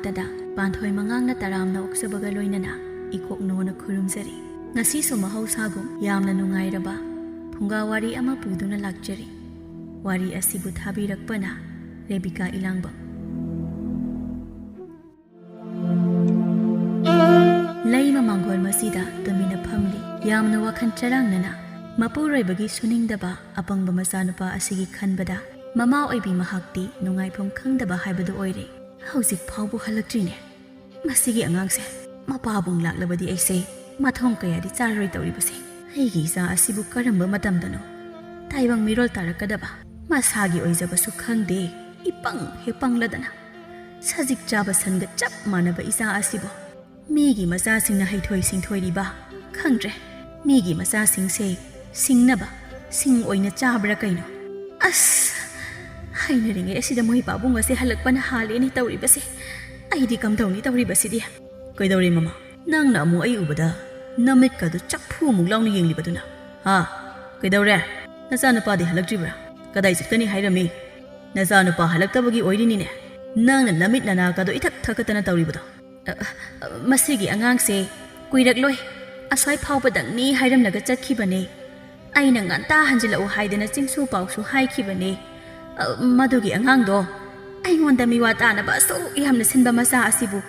ꯃꯛꯇꯗ ꯄꯥꯟꯊꯣꯏ ꯃꯉꯥꯡꯅ ꯇꯔꯥꯝꯅ ꯑꯣꯛꯆꯕꯒ ꯂꯣꯏꯅꯅ ꯏꯀꯣꯛꯅꯣꯅ ꯈꯨꯔꯨꯝꯖꯔꯤ ꯉꯁꯤꯁꯨ ꯃꯍꯧꯁꯥꯒꯨꯝ ꯌꯥꯝꯅ ꯅꯨꯡꯉꯥꯏꯔꯕ ꯐꯨꯡꯒꯥ ꯋꯥꯔꯤ ꯑꯃ ꯄꯨꯗꯨꯅ ꯂꯥꯛꯆꯔꯤ ꯋꯥꯔꯤ ꯑꯁꯤꯕꯨ ꯊꯥꯕꯤꯔꯛꯄꯅ ꯔꯦꯕꯤꯀꯥ ꯏꯂꯥꯡꯕꯝ ꯂꯩ ꯃꯃꯥꯡꯒꯣꯜ ꯃꯁꯤꯗ ꯇꯨꯃꯤꯟꯅ ꯐꯝꯂꯤ ꯌꯥꯝꯅ ꯋꯥꯈꯜ ꯆꯔꯥꯡꯅꯅ ꯃꯄꯨꯔꯣꯏꯕꯒꯤ ꯁꯨꯅꯤꯡꯗꯕ ꯑꯄꯪꯕ ꯃꯆꯥꯅꯨꯄꯥ ꯑꯁꯤꯒꯤ ꯈꯟꯕꯗ ꯃꯃꯥ ꯑꯣꯏꯕꯤ ꯃꯍꯥꯛꯇꯤ ꯅꯨꯡꯉꯥꯏꯐꯝ ꯈꯪꯗꯕ ꯍꯥꯏꯕꯗꯨ ꯑꯣꯏꯔꯦ ꯍꯧꯖꯤꯛ ꯐꯥꯎꯕ ꯍꯜꯂꯛꯇ꯭ꯔꯤꯅꯦ ꯃꯁꯤꯒꯤ ꯑꯉꯥꯡꯁꯦ ꯃꯄꯥꯕꯨꯡ ꯂꯥꯛꯂꯕꯗꯤ ꯑꯩꯁꯦ ꯃꯊꯣꯡ ꯀꯌꯥꯗꯤ ꯆꯥꯔꯣꯏ ꯇꯧꯔꯤꯕꯁꯦ ꯑꯩꯒꯤ ꯏꯆꯥ ꯑꯁꯤꯕꯨ ꯀꯔꯝꯕ ꯃꯇꯝꯗꯅꯣ ꯇꯥꯏꯕꯪ ꯃꯤꯔꯣꯜ ꯇꯥꯔꯛꯀꯗꯕ ꯃꯁꯥꯒꯤ ꯑꯣꯏꯖꯕꯁꯨ ꯈꯪꯗꯦ ꯏꯄꯪ ꯍꯦꯛ ꯄꯪꯂꯗꯅ ꯁꯖꯤꯛ ꯆꯥꯕ ꯁꯟꯒ ꯆꯞ ꯃꯥꯟꯅꯕ ꯏꯆꯥ ꯑꯁꯤꯕꯨ ꯃꯤꯒꯤ ꯃꯆꯥꯁꯤꯡꯅ ꯍꯩꯊꯣꯏ ꯁꯤꯡꯊꯣꯏꯔꯤꯕ ꯈꯪꯗ꯭ꯔꯦ ꯃꯤꯒꯤ ꯃꯆꯥꯁꯤꯡꯁꯦ ꯁꯤꯡꯅꯕ ꯁꯤꯡ ꯑꯣꯏꯅ ꯆꯥꯕ꯭ꯔꯥ ꯀꯩꯅꯣ ꯑꯁ ꯍꯩꯅꯔꯤꯉꯩ ꯑꯁꯤꯗ ꯃꯣꯏ ꯄꯥꯕꯨꯡ ꯑꯁꯦ ꯍꯜꯂꯛꯄꯅ ꯍꯥꯜꯂꯦꯅꯦ ꯇꯧꯔꯤꯕꯁꯦ ꯑꯩꯗꯤ ꯀꯝꯗꯧꯅꯤ ꯇꯧꯔꯤꯕꯁꯤꯗꯤ ꯀꯩꯗꯧꯔꯦ ꯃꯃꯥ ꯅꯪꯅ ꯑꯃꯨꯛ ꯑꯩ ꯎꯕꯗ ꯅꯃꯤꯠꯀꯗꯨ ꯆꯐꯨꯃꯨꯛ ꯂꯥꯎꯅ ꯌꯦꯡꯂꯤꯕꯗꯨꯅ ꯀꯩꯗꯧꯔꯦ ꯅꯆꯥꯅꯨꯄꯥꯗꯤ ꯍꯜꯂꯛꯇ꯭ꯔꯤꯕ꯭ꯔꯥ ꯀꯗꯥꯏ ꯆꯠꯀꯅꯤ ꯍꯥꯏꯔꯝꯃꯤ ꯅꯆꯥꯅꯨꯄꯥ ꯍꯜꯂꯛꯇꯕꯒꯤ ꯑꯣꯏꯔꯤꯅꯤꯅꯦ ꯅꯪꯅ ꯅꯃꯤꯠ ꯅꯅꯥꯀꯗꯣ ꯏꯊꯛ ꯊꯛꯀꯠꯇꯅ ꯇꯧꯔꯤꯕꯗꯣ ꯃꯁꯤꯒꯤ ꯑꯉꯥꯡꯁꯦ ꯀꯨꯏꯔꯛꯂꯣꯏ ꯑꯁ꯭ꯋꯥꯏ ꯐꯥꯎꯕꯗꯪꯅꯤ ꯍꯥꯏꯔꯝꯂꯒ ꯆꯠꯈꯤꯕꯅꯦ ꯑꯩꯅ ꯉꯟꯇꯥ ꯍꯟꯖꯤꯜꯂꯛꯎ ꯍꯥꯏꯗꯅ ꯆꯤꯡꯁꯨ ꯄꯥꯎꯁꯨ ꯍꯥꯏꯈꯤꯕꯅꯦ ꯃꯗꯨꯒꯤ ꯑꯉꯥꯡꯗꯣ ꯑꯩꯉꯣꯟꯗ ꯃꯤꯋꯥ ꯇꯥꯅꯕ ꯑꯁꯨꯛ ꯌꯥꯝꯅ ꯁꯤꯟꯕ ꯃꯆꯥ ꯑꯁꯤꯕꯨ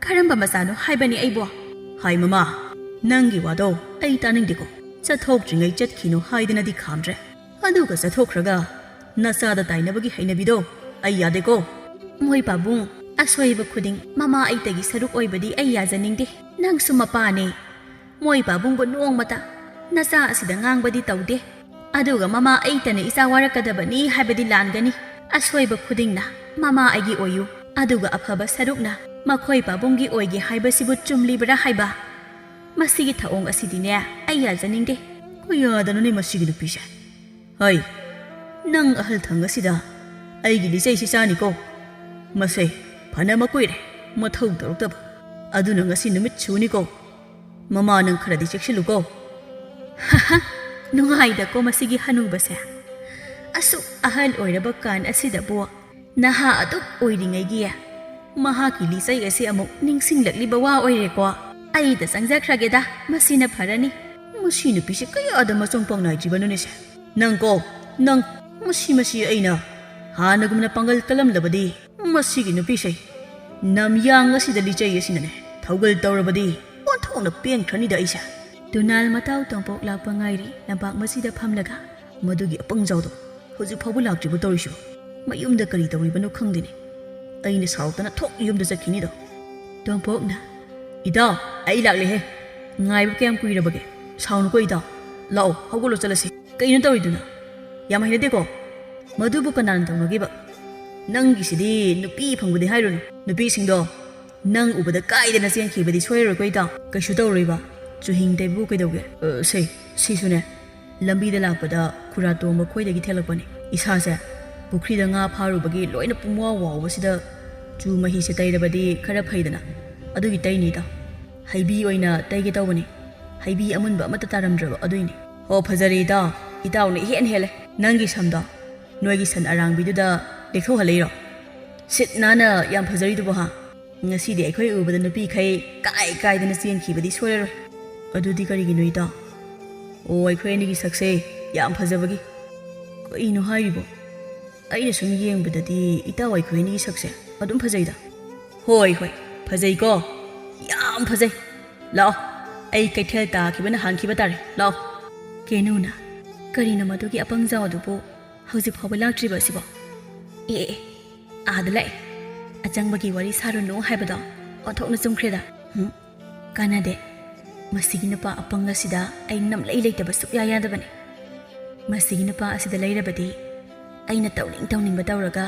ꯀꯔꯝꯕ ꯃꯆꯥꯅꯣ ꯍꯥꯏꯕꯅꯤ ꯑꯩꯕꯣ ꯍꯥꯏ ꯃꯃꯥ ꯅꯪꯒꯤ ꯋꯥꯗꯣ ꯑꯩ ꯇꯥꯅꯤꯡꯗꯦꯀꯣ ꯆꯠꯊꯣꯛꯇ꯭ꯔꯤꯉꯩ ꯆꯠꯈꯤꯅꯨ ꯍꯥꯏꯗꯅꯗꯤ ꯈꯥꯝꯗ꯭ꯔꯦ ꯑꯗꯨꯒ ꯆꯠꯊꯣꯛꯈ꯭ꯔꯒ ꯅꯆꯥꯗ ꯇꯥꯏꯅꯕꯒꯤ ꯍꯩꯅꯕꯤꯗꯣ ꯑꯩ ꯌꯥꯗꯦꯀꯣ ꯃꯣꯏ ꯄꯥꯕꯨꯡ ꯑꯁꯣꯏꯕ ꯈꯨꯗꯤꯡ ꯃꯃꯥ ꯑꯩꯇꯒꯤ ꯁꯔꯨꯛ ꯑꯣꯏꯕꯗꯤ ꯑꯩ ꯌꯥꯖꯅꯤꯡꯗꯦ ꯅꯪꯁꯨ ꯃꯄꯥꯅꯦ ꯃꯣꯏ ꯄꯥꯕꯨꯡꯕꯨ ꯅꯣꯡꯃꯇ ꯅꯆꯥ ꯑꯁꯤꯗ ꯉꯥꯡꯕꯗꯤ ꯇꯧꯗꯦ ꯑꯗꯨꯒ ꯃꯃꯥ ꯑꯩꯇꯅ ꯏꯆꯥ ꯋꯥꯔꯛꯀꯗꯕꯅꯤ ꯍꯥꯏꯕꯗꯤ ꯂꯥꯟꯒꯅꯤ ꯑꯁꯣꯏꯕ ꯈꯨꯗꯤꯡꯅ ꯃꯃꯥ ꯑꯩꯒꯤ ꯑꯣꯏꯌꯨ ꯑꯗꯨꯒ ꯑꯐꯕ ꯁꯔꯨꯛꯅ ꯃꯈꯣꯏ ꯄꯥꯕꯨꯡꯒꯤ ꯑꯣꯏꯒꯦ ꯍꯥꯏꯕꯁꯤꯕꯨ ꯆꯨꯝꯂꯤꯕ꯭ꯔꯥ ꯍꯥꯏꯕ ꯃꯁꯤꯒꯤ ꯊꯧꯑꯣꯡ ꯑꯁꯤꯗꯤꯅꯦ ꯑꯩ ꯌꯥꯖꯅꯤꯡꯗꯦ ꯀꯌꯥꯗꯅꯣꯅꯦ ꯃꯁꯤꯒꯤ ꯅꯨꯄꯤꯁꯦ ꯍꯩ ꯅꯪ ꯑꯍꯜ ꯊꯪ ꯑꯁꯤꯗ ꯑꯩꯒꯤ ꯂꯤꯆꯩꯁꯤ ꯆꯥꯅꯤꯀꯣ ꯃꯁꯦ ꯐꯅ ꯃꯀꯨꯏꯔꯦ ꯃꯊꯧ ꯇꯧꯔꯛꯇꯕ ꯑꯗꯨꯅ ꯉꯁꯤ ꯅꯨꯃꯤꯠ ꯁꯨꯅꯤꯀꯣ ꯃꯃꯥ ꯅꯪ ꯈꯔꯗꯤ ꯆꯦꯛꯁꯤꯜꯂꯨꯀꯣ ꯅꯨꯡꯉꯥꯏꯗꯀꯣ ꯃꯁꯤꯒꯤ ꯍꯅꯨꯕꯁꯦ ꯑꯁꯨꯛ ꯑꯍꯜ ꯑꯣꯏꯔꯕ ꯀꯥꯟ ꯑꯁꯤꯗꯕꯨ ꯅꯍꯥ ꯑꯗꯨꯛ ꯑꯣꯏꯔꯤꯉꯩꯒꯤ ꯃꯍꯥꯛꯀꯤ ꯂꯤꯆꯩ ꯑꯁꯤ ꯑꯃꯨꯛ ꯅꯤꯡꯁꯤꯡꯂꯛꯂꯤꯕ ꯋꯥ ꯑꯣꯏꯔꯦꯀꯣ ꯑꯩꯗ ꯆꯪꯖꯈ꯭ꯔꯒꯦꯗ ꯃꯁꯤꯅ ꯐꯔꯅꯤ ꯃꯁꯤ ꯅꯨꯄꯤꯁꯦ ꯀꯌꯥꯗ ꯃꯆꯣꯡ ꯄꯥꯎ ꯅꯥꯏꯗ꯭ꯔꯤꯕꯅꯣꯅꯦꯁꯦ ꯅꯪ ꯃꯁꯤ ꯑꯩꯅ ꯍꯥꯟꯅꯒꯨꯝꯅ ꯄꯥꯡꯒꯜ ꯀꯜꯂꯝꯂꯕꯗꯤ ꯃꯁꯤꯒꯤ ꯅꯨꯄꯤꯁꯦ ꯅꯝꯌꯥꯡ ꯑꯁꯤꯗ ꯂꯤꯆꯩ ꯑꯁꯤꯅꯅꯦ ꯊꯧꯒꯜ ꯇꯧꯔꯕꯗꯤ ꯑꯣꯟꯊꯣꯛꯅ ꯄꯦꯟꯈ꯭ꯔꯅꯤꯗ ꯑꯩꯁꯦ ꯇꯨꯅꯥꯜ ꯃꯇꯥꯎ ꯇꯣꯡꯄꯣꯛ ꯂꯥꯛꯄ ꯉꯥꯏꯔꯤ ꯂꯝꯄꯥꯛ ꯃꯁꯤꯗ ꯐꯝꯂꯒ ꯃꯗꯨꯒꯤ ꯑꯄꯪꯖꯥꯎꯗꯣ ꯍꯧꯖꯤꯛ ꯐꯥꯎꯕ ꯂꯥꯛꯇ꯭ꯔꯤꯕ ꯇꯧꯔꯤꯁꯨ ꯃꯌꯨꯝꯗ ꯀꯔꯤ ꯇꯧꯔꯤꯕꯅꯣ ꯈꯪꯗꯦꯅꯦ ꯑꯩꯅ ꯁꯥꯎꯇꯅ ꯊꯣꯛ ꯌꯨꯝꯗ ꯆꯠꯈꯤꯅꯤꯗꯣ ꯇꯣꯡꯄꯣꯛꯅ ꯏꯇꯥꯎ ꯑꯩ ꯂꯥꯛꯂꯦꯍꯦ ꯉꯥꯏꯕ ꯀꯌꯥꯝ ꯀꯨꯏꯔꯕꯒꯦ ꯁꯥꯎꯅꯨꯀꯣ ꯏꯇꯥꯎ ꯂꯥꯛꯑꯣ ꯍꯧꯒꯠꯂꯣ ꯆꯠꯂꯁꯤ ꯀꯩꯅꯣ ꯇꯧꯔꯤꯗꯨꯅ ꯌꯥꯝ ꯍꯩꯅꯗꯦꯀꯣ ꯃꯗꯨꯕꯨ ꯀꯅꯥꯅ ꯇꯧꯅꯒꯦꯕ ꯅꯪꯒꯤꯁꯤꯗꯤ ꯅꯨꯄꯤ ꯐꯪꯕꯗꯤ ꯍꯥꯏꯔꯨꯅꯨ ꯅꯨꯄꯤꯁꯤꯡꯗꯣ ꯅꯪ ꯎꯕꯗ ꯀꯥꯏꯗꯅ ꯆꯦꯟꯈꯤꯕꯗꯤ ꯁꯣꯏꯔꯣꯏꯀꯣ ꯏꯇꯥꯎ ꯀꯩꯁꯨ ꯇꯧꯔꯣꯏꯕ ꯆꯨꯍꯤꯡ ꯇꯩꯕꯕꯨ ꯀꯩꯗꯧꯒꯦ ꯁꯤꯁꯨꯅꯦ ꯂꯝꯕꯤꯗ ꯂꯥꯛꯄꯗ ꯈꯨꯔꯥ ꯇꯣꯡꯕ ꯈꯣꯏꯗꯒꯤ ꯊꯦꯛꯂꯛꯄꯅꯤ ꯏꯁꯥꯁꯦ ꯄꯨꯈ꯭ꯔꯤꯗ ꯉꯥ ꯐꯥꯔꯨꯕꯒꯤ ꯂꯣꯏꯅ ꯄꯨꯡꯋꯥꯎ ꯋꯥꯎꯕꯁꯤꯗ ꯆꯨ ꯃꯍꯤꯁꯦ ꯇꯩꯔꯕꯗꯤ ꯈꯔ ꯐꯩꯗꯅ ꯑꯗꯨꯒꯤ ꯇꯩꯅꯤ ꯏꯇꯥꯎ ꯍꯩꯕꯤ ꯑꯣꯏꯅ ꯇꯩꯒꯦ ꯇꯧꯕꯅꯤ ꯍꯩꯕꯤ ꯑꯃꯨꯟꯕ ꯑꯃꯠꯇ ꯇꯥꯔꯝꯗ꯭ꯔꯕ ꯑꯗꯨꯏꯅꯤ ꯍꯣ ꯐꯖꯔꯦ ꯏꯇꯥꯎꯅ ꯏꯍꯦꯟ ꯍꯦꯜꯂꯦ ꯅꯪꯒꯤ ꯁꯝꯗꯣ ꯅꯣꯏꯒꯤ ꯁꯟ ꯑꯔꯥꯡꯕꯤꯗꯨꯗ ꯂꯦꯛꯊꯣꯛꯍꯜꯂꯛꯏꯔꯣ ꯁꯤꯠ ꯅꯥꯟꯅ ꯌꯥꯝ ꯐꯖꯔꯤꯗꯨꯕꯣ ꯉꯁꯤꯗꯤ ꯑꯩꯈꯣꯏ ꯎꯕꯗ ꯅꯨꯄꯤꯈꯩ ꯀꯥꯏꯗꯅ ꯆꯦꯟꯈꯤꯕꯗꯤ ꯁꯣꯏꯔꯔꯣꯏ ꯑꯗꯨꯗꯤ ꯀꯔꯤꯒꯤꯅꯣ ꯏꯇꯥꯎ ꯑꯩꯈꯣꯏ ꯑꯅꯤꯒꯤ ꯁꯛꯁꯦ ꯌꯥꯝ ꯐꯖꯕꯒꯤ ꯀꯩꯅꯣ ꯍꯥꯏꯔꯤꯕꯣ ꯑꯩꯅ ꯁꯨꯝ ꯌꯦꯡꯕꯗꯗꯤ ꯏꯇꯥꯎ ꯑꯩꯈꯣꯏ ꯑꯅꯤꯒꯤ ꯁꯛꯁꯦ ꯑꯗꯨꯝ ꯐꯖꯩꯗ ꯍꯣꯏ ꯐꯖꯩꯀꯣ ꯌꯥꯝ ꯐꯖꯩ ꯂꯥꯛꯑꯣ ꯑꯩ ꯀꯩꯊꯦꯜ ꯇꯥꯈꯤꯕꯅ ꯍꯥꯟꯈꯤꯕ ꯇꯥꯔꯦ ꯂꯥꯛꯑꯣ ꯀꯦꯅꯨꯅ ꯀꯔꯤꯅꯣ ꯃꯗꯨꯒꯤ ꯑꯄꯪꯖꯥꯎ ꯑꯗꯨꯕꯨ ꯍꯧꯖꯤꯛ ꯐꯥꯎꯕ ꯂꯥꯛꯇ꯭ꯔꯤꯕ ꯑꯁꯤꯕꯣ ꯑꯥꯗ ꯂꯥꯛꯑꯦ ꯑꯆꯪꯕꯒꯤ ꯋꯥꯔꯤ ꯁꯥꯔꯨꯅꯨ ꯍꯥꯏꯕꯗೋ ꯑꯣꯟꯊꯣꯛꯅ ꯆꯨꯝꯈ꯭ꯔꯦꯗ ꯀꯥꯟꯅꯗꯦ ꯃꯁꯤꯒꯤ ꯅꯨꯄꯥ ꯑꯄꯪ ꯑꯁꯤꯗ ꯑꯩ ꯅꯝꯂꯩ ꯂꯩꯇꯕ ꯁꯨꯛꯌꯥ ꯌꯥꯗꯕꯅꯤ ꯃꯁꯤꯒꯤ ꯅꯨꯄꯥ ꯑꯁꯤꯗ ꯂꯩꯔꯕꯗꯤ ꯑꯩꯅ ꯇꯧꯅꯤꯡꯕ ꯇꯧꯔꯒ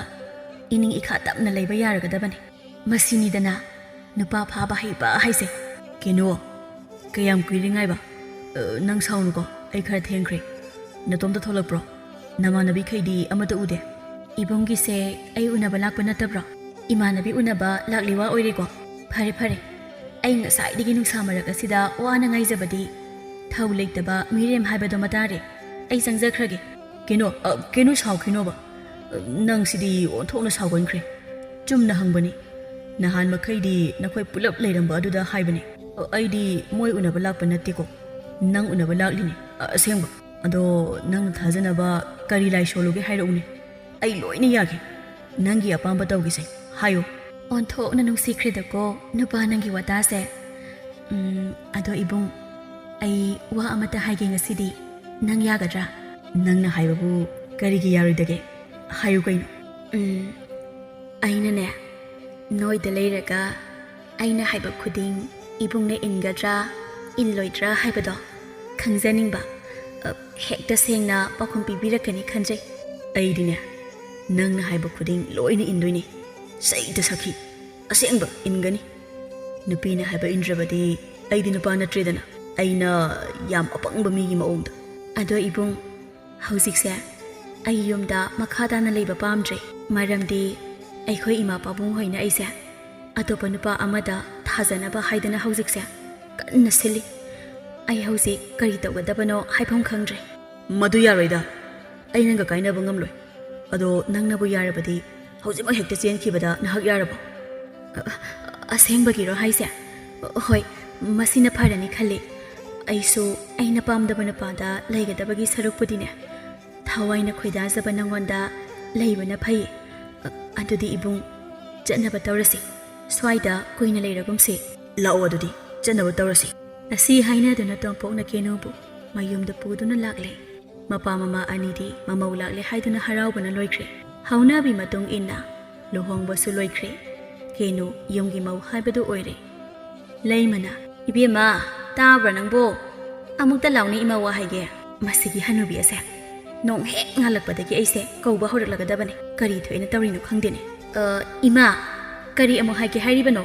ꯏꯅꯤꯡ ꯏꯈꯥ ꯇꯞꯅ ꯂꯩꯕ ꯌꯥꯔꯒꯗꯕꯅꯤ ꯃꯁꯤꯅꯤꯗꯅ ꯅꯨꯄꯥ ꯐꯥꯕ ꯍꯩꯕ ꯍꯥꯏꯁꯦ ꯀꯩꯅꯣ ꯀꯌꯥꯝ ꯀꯨꯏꯔꯤꯉꯥꯏꯕ ꯅꯪ ꯁꯥꯎꯅꯨꯀꯣ ꯑꯩ ꯈꯔ ꯊꯦꯡꯈ꯭ꯔꯦ ꯅꯇꯣꯝꯇ ꯊꯣꯛꯂꯛꯄ꯭ꯔꯣ ꯅꯃꯥꯟꯅꯕꯤꯈꯩꯗꯤ ꯑꯃꯠꯇ ꯎꯗꯦ ꯏꯕꯨꯡꯒꯤꯁꯦ ꯑꯩ ꯎꯅꯕ ꯂꯥꯛꯄ ꯅꯠꯇꯕ꯭ꯔꯣ ꯏꯃꯥꯟꯅꯕꯤ ꯎꯅꯕ ꯂꯥꯛꯂꯤꯋꯥ ꯑꯣꯏꯔꯦꯀꯣ ꯐꯔꯦ ꯑꯩ ꯉꯁꯥꯏꯗꯒꯤ ꯅꯨꯡꯁꯥ ꯃꯔꯛ ꯑꯁꯤꯗ ꯋꯥꯅ ꯉꯥꯏꯖꯕꯗꯤ ꯊꯧ ꯂꯩꯇꯕ ꯃꯤꯔꯦꯝ ꯍꯥꯏꯕꯗꯣ ꯃꯇꯥꯔꯦ ꯑꯩ ꯆꯪꯖꯈ꯭ꯔꯒꯦ ꯀꯩꯅꯣ ꯁꯥꯎꯈꯤꯅꯣꯕ ꯅꯪꯁꯤꯗꯤ ꯑꯣꯟꯊꯣꯛꯅ ꯁꯥꯎꯒꯟꯈ꯭ꯔꯦ ꯆꯨꯝꯅ ꯍꯪꯕꯅꯤ Nahan makhaidi nakhoi pulap leiramba aduda haibani. Aidi moi unaba lakpa natteko. Nang unaba laklini. Asengba. Ado nang thajanaba kari lai sholuge hairauni. Ai loina yage. Nangi apamba tawgise. Hayo. Onthokna nungsikredako nupa nangi watase. Ado ibung ai wa amata haige ngasidi nang yagadra. Nang na haibabu karigi yaridage. Hayo kaino. Aina ne. Noida leiraga aina haiba khuding ibungna ingadra inloidra haibado khangjaningba hekta sengna pakhum pibirakani khanjai aidine nangna haiba khuding loina indoini saida sakhi asengba ingani nupina haiba indrabadi aidi nupa natredana aina yam apangba migi maongda ado ibung hausikse ai yumda makhadana leiba pamdre maramdi ꯑꯩꯈꯣꯏ ꯏꯃꯥ ꯄꯥꯕꯨꯡ ꯍꯣꯏꯅ ꯑꯩꯁꯦ ꯑꯇꯣꯞꯄ ꯅꯨꯄꯥ ꯑꯃꯗ ꯊꯥꯖꯅꯕ ꯍꯥꯏꯗꯅ ꯍꯧꯖꯤꯛꯁꯦ ꯀꯟꯅ ꯁꯤꯜꯂꯤ ꯑꯩ ꯍꯧꯖꯤꯛ ꯀꯔꯤ ꯇꯧꯒꯗꯕꯅꯣ ꯍꯥꯏꯐꯝ ꯈꯪꯗ꯭ꯔꯦ ꯃꯗꯨ ꯌꯥꯔꯣꯏꯗ ꯑꯩ ꯅꯪꯒ ꯀꯥꯏꯅꯕ ꯉꯝꯂꯣꯏ ꯑꯗꯣ ꯅꯪꯅꯕꯨ ꯌꯥꯔꯕꯗꯤ ꯍꯧꯖꯤꯛꯃꯛ ꯍꯦꯛꯇ ꯆꯦꯟꯈꯤꯕꯗ ꯅꯍꯥꯛ ꯌꯥꯔꯕꯣ ꯑꯁꯦꯡꯕꯒꯤꯔꯣ ꯍꯥꯏꯁꯦ ꯍꯣꯏ ꯃꯁꯤꯅ ꯐꯔꯅꯤ ꯈꯜꯂꯤ ꯑꯩꯁꯨ ꯑꯩꯅ ꯄꯥꯝꯗꯕ ꯅꯨꯄꯥꯗ ꯂꯩꯒꯗꯕꯒꯤ ꯁꯔꯨꯛꯄꯨꯗꯤꯅꯦ ꯊꯋꯥꯏꯅ ꯈꯣꯏꯗꯥꯖꯕ ꯅꯪꯉꯣꯟꯗ ꯂꯩꯕꯅ ꯐꯩ ꯑꯗꯨꯗꯤ ꯏꯕꯨꯡ ꯆꯠꯅꯕ ꯇꯧꯔꯁꯤ ꯁ꯭ꯋꯥꯏꯗ ꯀꯨꯏꯅ ꯂꯩꯔꯒꯨꯝꯁꯤ ꯂꯥꯛꯑꯣ ꯑꯗꯨꯗꯤ ꯆꯠꯅꯕ ꯇꯧꯔꯁꯤ ꯑꯁꯤ ꯍꯥꯏꯅꯗꯨꯅ ꯇꯣꯝꯄꯣꯛꯅ ꯀꯦꯅꯨꯕꯨ ꯃꯌꯨꯝꯗ ꯄꯨꯗꯨꯅ ꯂꯥꯛꯂꯦ ꯃꯄꯥ ꯃꯃꯥ ꯑꯅꯤꯗꯤ ꯃꯃꯧ ꯂꯥꯛꯂꯦ ꯍꯥꯏꯗꯨꯅ ꯍꯔꯥꯎꯕꯅ ꯂꯣꯏꯈ꯭ꯔꯦ ꯍꯧꯅꯕꯤ ꯃꯇꯨꯡ ꯏꯟꯅ ꯂꯨꯍꯣꯡꯕꯁꯨ ꯂꯣꯏꯈ꯭ꯔꯦ ꯀꯦꯅꯨ ꯌꯨꯝꯒꯤ ꯃꯧ ꯍꯥꯏꯕꯗꯨ ꯑꯣꯏꯔꯦ ꯂꯩꯃꯅ ꯏꯕꯦꯝꯃ ꯇꯥꯕ꯭ꯔꯥ ꯅꯪꯕꯣ ꯑꯃꯨꯛꯇ ꯂꯥꯎꯅꯤ ꯏꯃꯥ ꯋꯥ ꯍꯥꯏꯒꯦ ꯃꯁꯤꯒꯤ ꯍꯅꯨꯕꯤ ꯑꯁꯦ ꯅꯣꯡ ꯍꯦꯛ ꯉꯥꯜꯂꯛꯄꯗꯒꯤ ꯑꯩꯁꯦ ꯀꯧꯕ ꯍꯧꯔꯛꯂꯒꯗꯕꯅꯤ ꯀꯔꯤ ꯊꯣꯏꯅ ꯇꯧꯔꯤꯅꯣ ꯈꯪꯗꯦꯅꯦ ꯏꯃꯥ ꯀꯔꯤ ꯑꯃꯨꯛ ꯍꯥꯏꯒꯦ ꯍꯥꯏꯔꯤꯕꯅꯣ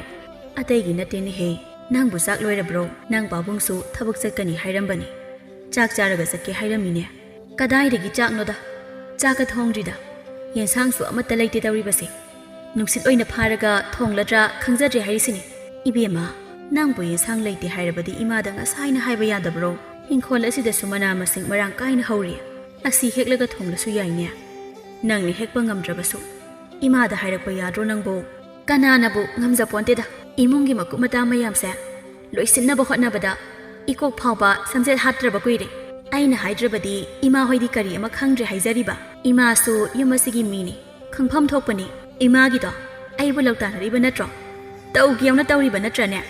ꯑꯇꯩꯒꯤ ꯅꯠꯇꯦꯅꯦꯍꯦ ꯅꯪꯕꯨ ꯆꯥꯛ ꯂꯣꯏꯔꯕ꯭ꯔꯣ ꯅꯪ ꯄꯥꯕꯨꯡꯁꯨ ꯊꯕꯛ ꯆꯠꯀꯅꯤ ꯍꯥꯏꯔꯝꯕꯅꯤ ꯆꯥꯛ ꯆꯥꯔꯒ ꯆꯠꯀꯦ ꯍꯥꯏꯔꯝꯃꯤꯅꯦ ꯀꯗꯥꯏꯗꯒꯤ ꯆꯥꯛꯅꯣꯗ ꯆꯥꯛꯀ ꯊꯣꯡꯗ꯭ꯔꯤꯗ ꯌꯦꯟꯁꯥꯡꯁꯨ ꯑꯃꯠꯇ ꯂꯩꯇꯦ ꯇꯧꯔꯤꯕꯁꯦ ꯅꯨꯡꯁꯤꯠ ꯑꯣꯏꯅ ꯐꯥꯔꯒ ꯊꯣꯡꯂꯗ꯭ꯔꯥ ꯈꯪꯖꯗ꯭ꯔꯦ ꯍꯥꯏꯔꯤꯁꯤꯅꯤ ꯏꯕꯦꯝꯃ ꯅꯪꯕꯨ ꯌꯦꯟꯁꯥꯡ ꯂꯩꯇꯦ ꯍꯥꯏꯔꯕꯗꯤ ꯏꯃꯥꯗ ꯉꯁꯥꯏꯅ ꯍꯥꯏꯕ ꯌꯥꯗꯕ꯭ꯔോ ꯏꯪꯈꯣꯜ ꯑꯁꯤꯗꯁꯨ ꯃꯅꯥ ꯃꯁꯤꯡ ꯃꯔꯥꯡ ꯀꯥꯏꯅ ꯍꯧꯔꯤ ꯑꯁꯤ ꯍꯦꯛꯂꯒ ꯊꯣꯡꯂꯁꯨ ꯌꯥꯏꯅꯦ ꯅꯪꯅ ꯍꯦꯛꯄ ꯉꯝꯗ꯭ꯔꯕꯁꯨ ꯏꯃꯥꯗ ꯍꯥꯏꯔꯛꯄ ꯌꯥꯗ꯭ꯔꯣ ꯅꯪꯕꯨ ꯀꯅꯥꯅꯕꯨ ꯉꯝꯖꯄꯣꯟꯇꯦꯗ ꯏꯃꯨꯡꯒꯤ ꯃꯀꯨꯞ ꯃꯇꯥ ꯃꯌꯥꯝꯁꯦ ꯂꯣꯏꯁꯤꯟꯅꯕ ꯍꯣꯠꯅꯕꯗ ꯏꯀꯣꯛ ꯐꯥꯎꯕ ꯁꯝꯖꯦꯠ ꯍꯥꯠꯇ꯭ꯔꯕ ꯀꯨꯏꯔꯦ ꯑꯩꯅ ꯍꯥꯏꯗ꯭ꯔꯕꯗꯤ ꯏꯃꯥ ꯍꯣꯏꯗꯤ ꯀꯔꯤ ꯑꯃ ꯈꯪꯗ꯭ꯔꯦ ꯍꯥꯏꯖꯔꯤꯕ ꯏꯃꯥꯁꯨ ꯌꯨꯝ ꯑꯁꯤꯒꯤ ꯃꯤꯅꯤ ꯈꯪꯐꯝ ꯊꯣꯛꯄꯅꯤ ꯏꯃꯥꯒꯤꯗꯣ ꯑꯩꯕꯨ ꯂꯧꯇꯥꯟꯅꯔꯤꯕ ꯅꯠꯇ꯭ꯔꯣ ꯇꯧꯒꯦꯎꯅ ꯇꯧꯔꯤꯕ ꯅꯠꯇ꯭ꯔꯅꯦ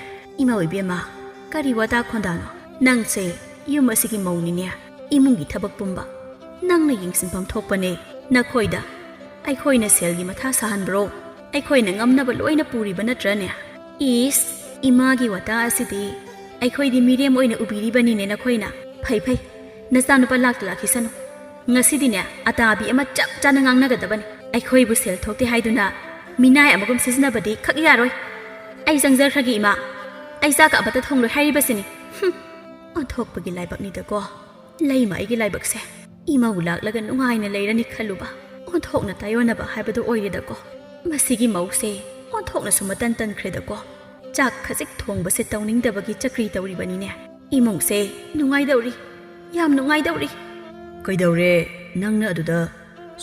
ꯏꯃꯥ ꯑꯣꯏꯕꯦꯝꯃ ꯀꯔꯤ ꯋꯥꯇꯥ ꯈꯣꯟꯗꯥꯅꯣ ꯅꯪꯁꯦ ꯌꯨꯝ ꯑꯁꯤꯒꯤ ꯃꯧꯅꯤꯅꯦ ꯏꯃꯨꯡꯒꯤ ꯊꯕꯛ ꯄꯨꯝꯕ ꯅꯪꯅ ꯌꯦꯡꯁꯤꯟꯐꯝ ꯊꯣꯛꯄꯅꯦ ꯅꯈꯣꯏꯗ ꯑꯩꯈꯣꯏꯅ ꯁꯦꯜꯒꯤ ꯃꯊꯥ ꯁꯥꯍꯟꯕ꯭ꯔꯣ ꯑꯩꯈꯣꯏꯅ ꯉꯝꯅꯕ ꯂꯣꯏꯅ ꯄꯨꯔꯤꯕ ꯅꯠꯇ꯭ꯔꯅꯦ ꯏꯁ ꯏꯃꯥꯒꯤ ꯋꯥꯇꯥ ꯑꯁꯤꯗꯤ ꯑꯩꯈꯣꯏꯗꯤ ꯃꯤꯔꯦꯝ ꯑꯣꯏꯅ ꯎꯕꯤꯔꯤꯕꯅꯤꯅꯦ ꯅꯈꯣꯏꯅ ꯐꯩ ꯐꯩ ꯅꯆꯥꯅꯨꯄꯥ ꯂꯥꯛꯇ ꯂꯥꯛꯈꯤꯁꯅꯨ ꯉꯁꯤꯗꯤꯅꯦ ꯑꯇꯥꯕꯤ ꯑꯃ ꯆꯞ ꯆꯥꯅ ꯉꯥꯡꯅꯒꯗꯕꯅꯤ ꯑꯩꯈꯣꯏꯕꯨ ꯁꯦꯜ ꯊꯣꯛꯇꯦ ꯍꯥꯏꯗꯨꯅ ꯃꯤꯅꯥꯏ ꯑꯃꯒꯨꯝ ꯁꯤꯖꯤꯟꯅꯕꯗꯤ ꯈꯛ ꯌꯥꯔꯣꯏ ꯑꯩ ꯆꯪꯖꯈ꯭ꯔꯒꯦ ꯏꯃꯥ ꯑꯩ ꯆꯥꯛꯀ ꯑꯃꯠꯇ ꯊꯣꯡꯂꯣꯏ ꯍꯥꯏꯔꯤꯕꯁꯤꯅꯤ ꯑꯣꯟꯊꯣꯛꯄꯒꯤ ꯂꯥꯏꯕꯛꯅꯤꯗꯀꯣ ꯂꯩꯃ ꯑꯩꯒꯤ ꯂꯥꯏꯕꯛꯁꯦ ꯏꯃꯧ ꯂꯥꯛꯂꯒ ꯅꯨꯡꯉꯥꯏꯅ ꯂꯩꯔꯅꯤ ꯈꯜꯂꯨꯕ ꯑꯣꯟꯊꯣꯛꯅ ꯇꯥꯌꯣꯟꯅꯕ ꯍꯥꯏꯕꯗꯨ ꯑꯣꯏꯔꯦꯗꯀꯣ ꯃꯁꯤꯒꯤ ꯃꯧꯁꯦ ꯑꯣꯟꯊꯣꯛꯅꯁꯨ ꯃꯇꯟ ꯇꯟꯈ꯭ꯔꯦꯗꯀꯣ ꯆꯥꯛ ꯈꯖꯤꯛ ꯊꯣꯡꯕꯁꯦ ꯇꯧꯅꯤꯡꯗꯕꯒꯤ ꯆꯀ꯭ꯔꯤ ꯇꯧꯔꯤꯕꯅꯤꯅꯦ ꯏꯃꯨꯡꯁꯦ ꯅꯨꯡꯉꯥꯏꯗꯧꯔꯤ ꯌꯥꯝ ꯅꯨꯡꯉꯥꯏꯗꯧꯔꯤ ꯀꯩꯗꯧꯔꯦ ꯅꯪꯅ ꯑꯗꯨꯗ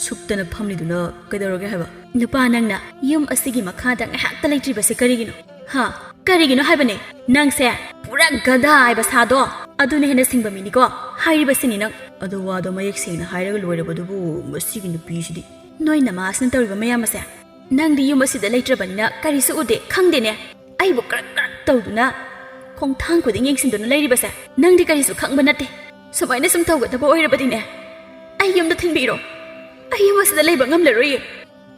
ꯁꯨꯛꯇꯅ ꯐꯝꯂꯤꯗꯨꯅ ꯀꯩꯗꯧꯔꯒꯦ ꯍꯥꯏꯕ ꯅꯨꯄꯥ ꯅꯪꯅ ꯌꯨꯝ ꯑꯁꯤꯒꯤ ꯃꯈꯥꯗ ꯉꯥꯏꯍꯥꯛꯇ ꯂꯩꯇ꯭ꯔꯤꯕꯁꯦ ꯀꯔꯤꯒꯤꯅꯣ ꯍꯥ ꯀꯔꯤꯒꯤꯅꯣ ꯍꯥꯏꯕꯅꯦ ꯅꯪꯁꯦ ꯄꯨꯔꯥ ꯒꯙꯥ ꯍꯥꯏꯕ ꯁꯥꯗꯣ ꯑꯗꯨꯅ ꯍꯦꯟꯅ ꯁꯤꯡꯕ ꯃꯤꯅꯤꯀꯣ ꯍꯥꯏꯔꯤꯕꯁꯤꯅꯤ ꯅꯪ ꯑꯗꯣ ꯋꯥꯗꯣ ꯃꯌꯦꯛ ꯁꯦꯡꯅ ꯍꯥꯏꯔꯒ ꯂꯣꯏꯔꯕꯗꯨꯕꯨ ꯃꯁꯤꯒꯤ ꯅꯨꯄꯤꯁꯤꯗꯤ ꯅꯣꯏ ꯅꯃꯥꯁꯤꯅ ꯇꯧꯔꯤꯕ ꯃꯌꯥꯝ ꯑꯁꯦ ꯅꯪꯗꯤ ꯌꯨꯝ ꯑꯁꯤꯗ ꯂꯩꯇ꯭ꯔꯕꯅꯤꯅ ꯀꯔꯤꯁꯨ ꯎꯗꯦ ꯈꯪꯗꯦꯅꯦ ꯑꯩꯕꯨ ꯀꯔꯛ ꯀꯔꯛ ꯇꯧꯗꯨꯅ ꯈꯣꯡꯊꯥꯡ ꯈꯨꯗꯤꯡ ꯌꯦꯡꯁꯤꯟꯗꯨꯅ ꯂꯩꯔꯤꯕꯁꯦ ꯅꯪꯗꯤ ꯀꯔꯤꯁꯨ ꯈꯪꯕ ꯅꯠꯇꯦ ꯁꯨꯃꯥꯏꯅ ꯁꯨꯝ ꯇꯧꯒꯗꯕ ꯑꯣꯏꯔꯕꯗꯤꯅꯦ ꯑꯩ ꯌꯨꯝꯗ ꯊꯤꯟꯕꯤꯔꯣ ꯑꯩ ꯌꯨꯝ ꯑꯁꯤꯗ ꯂꯩꯕ ꯉꯝꯂꯔꯣꯏꯌꯦ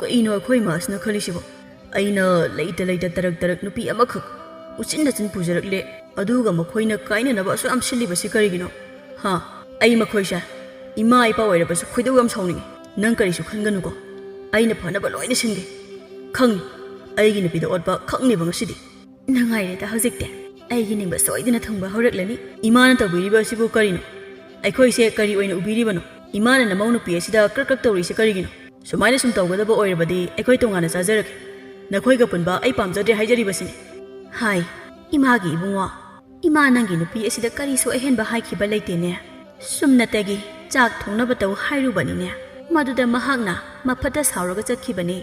ꯀꯩꯅꯣ ꯑꯩꯈꯣꯏ ꯏꯃꯥꯁꯤꯅ ꯈꯜꯂꯤꯁꯤꯕꯣ ꯑꯩꯅ ꯂꯩꯇ ꯂꯩꯇ ꯇꯔꯛ ꯇꯔꯛ ꯅꯨꯄꯤ ꯑꯃꯈꯛ ꯎꯆꯤꯟ ꯅꯆꯤꯟ ꯄꯨꯖꯔꯛꯂꯦ ꯑꯗꯨꯒ ꯃꯈꯣꯏꯅ ꯀꯥꯏꯅꯅꯕ ꯑꯁꯨꯛ ꯌꯥꯝ ꯁꯤꯜꯂꯤꯕꯁꯤ ꯀꯔꯤꯒꯤꯅꯣ ꯍꯥ ꯑꯩ ꯃꯈꯣꯏꯁꯦ ꯏꯃꯥ ꯏꯄꯥ ꯑꯣꯏꯔꯕꯁꯨ ꯈꯣꯏꯗꯧ ꯌꯥꯝ ꯁꯥꯎꯅꯤꯡꯉꯤ ꯅꯪ ꯀꯔꯤꯁꯨ ꯈꯟꯒꯅꯨꯀꯣ ꯑꯩꯅ ꯐꯅꯕ ꯂꯣꯏꯅ ꯁꯤꯟꯒꯦ ꯈꯪꯅꯤ ꯑꯩꯒꯤ ꯅꯨꯄꯤꯗ ꯑꯣꯠꯄ ꯈꯪꯅꯦꯕ ꯉꯁꯤꯗꯤ ꯅꯨꯡꯉꯥꯏꯔꯦꯗ ꯍꯧꯖꯤꯛꯇꯤ ꯑꯩꯒꯤ ꯅꯤꯡꯕ ꯁꯣꯏꯗꯅ ꯊꯨꯡꯕ ꯍꯧꯔꯛꯂꯅꯤ ꯏꯃꯥꯅ ꯇꯧꯕꯤꯔꯤꯕ ꯑꯁꯤꯕꯨ ꯀꯔꯤꯅꯣ ꯑꯩꯈꯣꯏꯁꯦ ꯀꯔꯤ ꯑꯣꯏꯅ ꯎꯕꯤꯔꯤꯕꯅꯣ ꯏꯃꯥꯅ ꯅꯃꯧ ꯅꯨꯄꯤ ꯑꯁꯤꯗ ꯀ꯭ꯔꯛ ꯀ꯭ꯔꯛ ꯇꯧꯔꯤꯁꯦ ꯀꯔꯤꯒꯤꯅꯣ ꯁꯨꯃꯥꯏꯅ ꯁꯨꯝ ꯇꯧꯒꯗꯕ ꯑꯣꯏꯔꯕꯗꯤ ꯑꯩꯈꯣꯏ ꯇꯣꯉꯥꯟꯅ ꯆꯥꯖꯔꯒꯦ ꯅꯈꯣꯏꯒ ꯄꯨꯟꯕ ꯑꯩ ꯄꯥꯝꯖꯗ꯭ꯔꯦ ꯍꯥꯏꯖꯔꯤꯕꯁꯤꯅꯤ ꯍꯥꯏ ꯏꯃꯥꯒꯤ ꯏꯕꯨꯡꯉꯣ ꯏꯃꯥ ꯅꯪꯒꯤ ꯅꯨꯄꯤ ꯑꯁꯤꯗ ꯀꯔꯤꯁꯨ ꯑꯍꯦꯟꯕ ꯍꯥꯏꯈꯤꯕ ꯂꯩꯇꯦꯅꯦ ꯁꯨꯝꯅꯇꯒꯤ ꯆꯥꯛ ꯊꯣꯡꯅꯕ ꯇꯧ ꯍꯥꯏꯔꯨꯕꯅꯤꯅꯦ ꯃꯗꯨꯗ ꯃꯍꯥꯛꯅ ꯃꯐꯠꯇ ꯁꯥꯎꯔꯒ ꯆꯠꯈꯤꯕꯅꯤ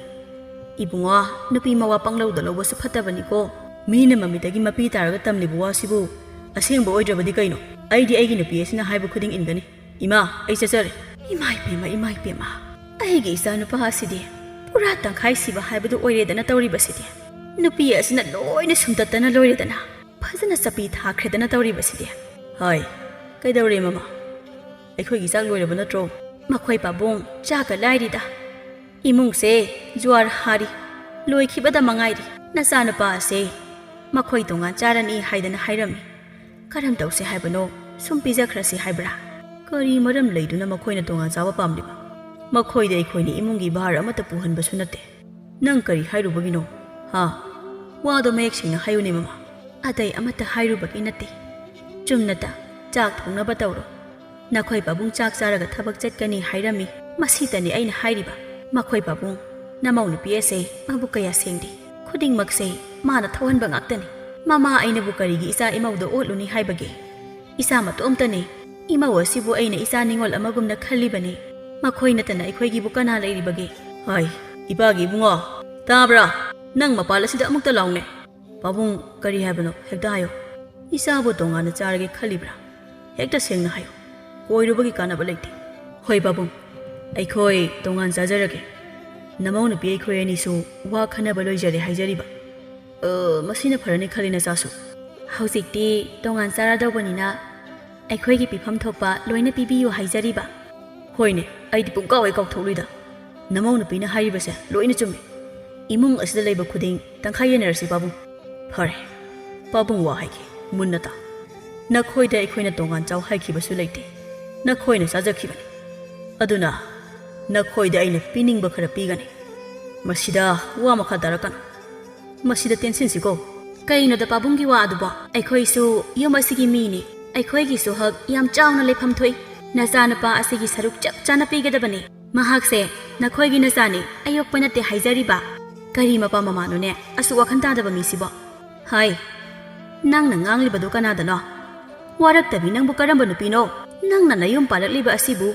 Ibunga nupi mawa panglau da lawwa su fatabani ko mina mamitagi mapi taraga tamlibu wasibu asengba oidrabadi kaino aidi aigi nupi asina haibu khuding ingani ima ai chachare imai pema aigi isa nupa hasidi pura tangkhai siba haibudu oiredana tawribasidi nupi asina loina sumtatana loiredana fazana sapi thakredana tawribasidi hai kaidawre mama ꯑꯩꯈꯣꯏꯒꯤ ꯆꯥꯛ ꯂꯣꯏꯔꯕ ꯅꯠꯇ꯭ꯔꯣ ꯃꯈꯣꯏ ꯄꯥꯕꯨꯡ ꯆꯥꯛꯀ ꯂꯥꯏꯔꯤꯗ ꯏꯃꯨꯡꯁꯦ ꯖ꯭ꯋꯥꯔ ꯍꯥꯔꯤ ꯂꯣꯏꯈꯤꯕꯗ ꯃꯉꯥꯏꯔꯤ ꯅꯆꯥꯅꯨꯄꯥ ꯑꯁꯦ ꯃꯈꯣꯏ ꯇꯣꯉꯥꯟ ꯆꯥꯔꯅꯤ ꯍꯥꯏꯗꯅ ꯍꯥꯏꯔꯝꯃꯤ ꯀꯔꯝ ꯇꯧꯁꯦ ꯍꯥꯏꯕꯅꯣ ꯁꯨꯝ ꯄꯤꯖꯈ꯭ꯔꯁꯤ ꯍꯥꯏꯕ꯭ꯔꯥ ꯀꯔꯤ ꯃꯔꯝ ꯂꯩꯗꯨꯅ ꯃꯈꯣꯏꯅ ꯇꯣꯉꯥꯟ ꯆꯥꯕ ꯄꯥꯝꯂꯤꯕ ꯃꯈꯣꯏꯗ ꯑꯩꯈꯣꯏꯅ ꯏꯃꯨꯡꯒꯤ ꯚꯥꯔ ꯑꯃꯠꯇ ꯄꯨꯍꯟꯕꯁꯨ ꯅꯠꯇꯦ ꯅꯪ ꯀꯔꯤ ꯍꯥꯏꯔꯨꯕꯒꯤꯅꯣ ꯍꯥ ꯋꯥꯗꯣ ꯃꯌꯦꯛ ꯁꯦꯡꯅ ꯍꯥꯏꯌꯨꯅꯦ ꯃꯃꯥ ꯑꯇꯩ ꯑꯃꯠꯇ ꯍꯥꯏꯔꯨꯕꯒꯤ ꯅꯠꯇꯦ ꯆꯨꯝꯅꯇ ꯆꯥꯛ ꯊꯣꯡꯅꯕ ꯇꯧꯔꯣ ꯅꯈꯣꯏ ꯄꯥꯕꯨꯡ ꯆꯥꯛ ꯆꯥꯔꯒ ꯊꯕꯛ ꯆꯠꯀꯅꯤ ꯍꯥꯏꯔꯝꯃꯤ ꯃꯁꯤꯇꯅꯤ ꯑꯩꯅ ꯍꯥꯏꯔꯤꯕ ꯃꯈꯣꯏ ꯄꯥꯕꯨꯡ ꯅꯃꯧ ꯅꯨꯄꯤ ꯑꯁꯦ ꯃꯕꯨꯛ ꯀꯌꯥ ꯁꯦꯡꯗꯦ ꯈꯨꯗꯤꯡꯃꯛꯁꯦ ꯃꯥꯅ ꯊꯧꯍꯟꯕ ꯉꯥꯛꯇꯅꯤ ꯃꯃꯥ ꯑꯩꯅꯕꯨ ꯀꯔꯤꯒꯤ ꯏꯆꯥ ꯏꯃꯧꯗ ꯑꯣꯠꯂꯨꯅꯤ ꯍꯥꯏꯕꯒꯦ ꯏꯆꯥ ꯃꯇꯣꯝꯇꯅꯤ ꯏꯃꯧ ꯑꯁꯤꯕꯨ ꯑꯩꯅ ꯏꯆꯥ ꯅꯤꯡꯉꯣꯜ ꯑꯃꯒꯨꯝꯅ ꯈꯜꯂꯤꯕꯅꯤ ꯃꯈꯣꯏ ꯅꯠꯇꯅ ꯑꯩꯈꯣꯏꯒꯤꯕꯨ ꯀꯅꯥ ꯂꯩꯔꯤꯕꯒꯦ ꯍꯥꯏ ꯏꯄꯥꯒꯤ ꯏꯕꯨꯡꯉꯣ ꯇꯥꯕ꯭ꯔꯥ ꯅꯪ ꯃꯄꯥꯜ ꯑꯁꯤꯗ ꯑꯃꯨꯛꯇ ꯂꯥꯎꯅꯦ ꯄꯥꯕꯨꯡ ꯀꯔꯤ ꯍꯥꯏꯕꯅꯣ ꯍꯦꯛꯇ ꯍꯥꯏꯌꯣ ꯏꯆꯥꯕꯨ ꯇꯣꯉꯥꯟꯅ ꯆꯥꯔꯒꯦ ꯈꯜꯂꯤꯕ꯭ꯔꯥ ꯍꯦꯛꯇ ꯁꯦꯡꯅ ꯍꯥꯏꯌꯣ ꯀꯣꯏꯔꯨꯕꯒꯤ ꯀꯥꯟꯅꯕ ꯂꯩꯇꯦ ꯍꯣꯏ ꯄꯥꯕꯨꯡ ꯑꯩꯈꯣꯏ ꯇꯣꯉꯥꯟ ꯆꯥꯖꯔꯒꯦ ꯅꯃꯧ ꯅꯨꯄꯤ ꯑꯩꯈꯣꯏ ꯑꯅꯤꯁꯨ ꯋꯥ ꯈꯟꯅꯕ ꯂꯣꯏꯖꯔꯦ ꯍꯥꯏꯖꯔꯤꯕ ꯃꯁꯤꯅ ꯐꯔꯅꯤ ꯈꯜꯂꯤ ꯅꯆꯥꯁꯨ ꯍꯧꯖꯤꯛꯇꯤ ꯇꯣꯉꯥꯟ ꯆꯥꯔꯗꯧꯕꯅꯤꯅ ꯑꯩꯈꯣꯏꯒꯤ ꯄꯤꯐꯝ ꯊꯣꯛꯄ ꯂꯣꯏꯅ ꯄꯤꯕꯤꯌꯨ ꯍꯥꯏꯖꯔꯤꯕ ꯍꯣꯏꯅꯦ ꯑꯩꯗꯤ ꯄꯨꯡꯀꯥꯎ ꯍꯦꯛ ꯀꯥꯎꯊꯣꯛꯂꯨꯏꯗ ꯅꯃꯧ ꯅꯨꯄꯤꯅ ꯍꯥꯏꯔꯤꯕꯁꯦ ꯂꯣꯏꯅ ꯆꯨꯝꯃꯤ ꯏꯃꯨꯡ ꯑꯁꯤꯗ ꯂꯩꯕ ꯈꯨꯗꯤꯡ ꯇꯪꯈꯥꯏ ꯌꯦꯟꯅꯔꯁꯤ ꯄꯥꯕꯨꯡ ꯐꯔꯦ ꯄꯥꯕꯨꯡ ꯋꯥ ꯍꯥꯏꯒꯦ ꯃꯨꯟꯅ ꯇꯥ ꯅꯈꯣꯏꯗ ꯑꯩꯈꯣꯏꯅ ꯇꯣꯉꯥꯟ ꯆꯥꯎ ꯍꯥꯏꯈꯤꯕꯁꯨ ꯂꯩꯇꯦ ꯅꯈꯣꯏꯅ ꯆꯥꯖꯈꯤꯕꯅꯤ ꯑꯗꯨꯅ ꯅꯈꯣꯏꯗ ꯑꯩꯅ ꯄꯤꯅꯤꯡꯕ ꯈꯔ ꯄꯤꯒꯅꯤ ꯃꯁꯤꯗ ꯋꯥ ꯃꯈꯥ ꯇꯥꯔꯛꯀꯅꯨ ꯃꯁꯤꯗ ꯇꯦꯟꯁꯤꯟꯁꯤꯀꯣ ꯀꯩꯅꯣꯗ ꯄꯥꯕꯨꯡꯒꯤ ꯋꯥ ꯑꯗꯨꯕꯣ ꯑꯩꯈꯣꯏꯁꯨ ꯌꯨꯝ ꯑꯁꯤꯒꯤ ꯃꯤꯅꯤ ꯑꯩꯈꯣꯏꯒꯤꯁꯨ ꯍꯛ ꯌꯥꯝ ꯆꯥꯎꯅ ꯂꯩꯐꯝ ꯊꯣꯛꯏ ꯅꯆꯥꯅꯨꯄꯥ ꯑꯁꯤꯒꯤ ꯁꯔꯨꯛ ꯆꯞ ꯆꯥꯅ ꯄꯤꯒꯗꯕꯅꯤ ꯃꯍꯥꯛꯁꯦ ꯅꯈꯣꯏꯒꯤ ꯅꯆꯥꯅꯤ ꯑꯌꯣꯛꯄ ꯅꯠꯇꯦ ꯍꯥꯏꯖꯔꯤꯕ ꯀꯔꯤ ꯃꯄꯥ ꯃꯃꯥꯅꯣꯅꯦ ꯑꯁꯨꯛ ꯋꯥꯈꯟ ꯇꯥꯗꯕ ꯃꯤꯁꯤꯕꯣ ꯍꯥꯏ ꯅꯪꯅ ꯉꯥꯡꯂꯤꯕꯗꯣ ꯀꯅꯥꯗꯅꯣ ꯋꯥꯔꯛꯇꯕꯤ ꯅꯪꯕꯨ ꯀꯔꯝꯕ ꯅꯨꯄꯤꯅꯣ ꯅꯪꯅ ꯅꯌꯨꯝ ꯄꯥꯜꯂꯛꯂꯤꯕ ꯑꯁꯤꯕꯨ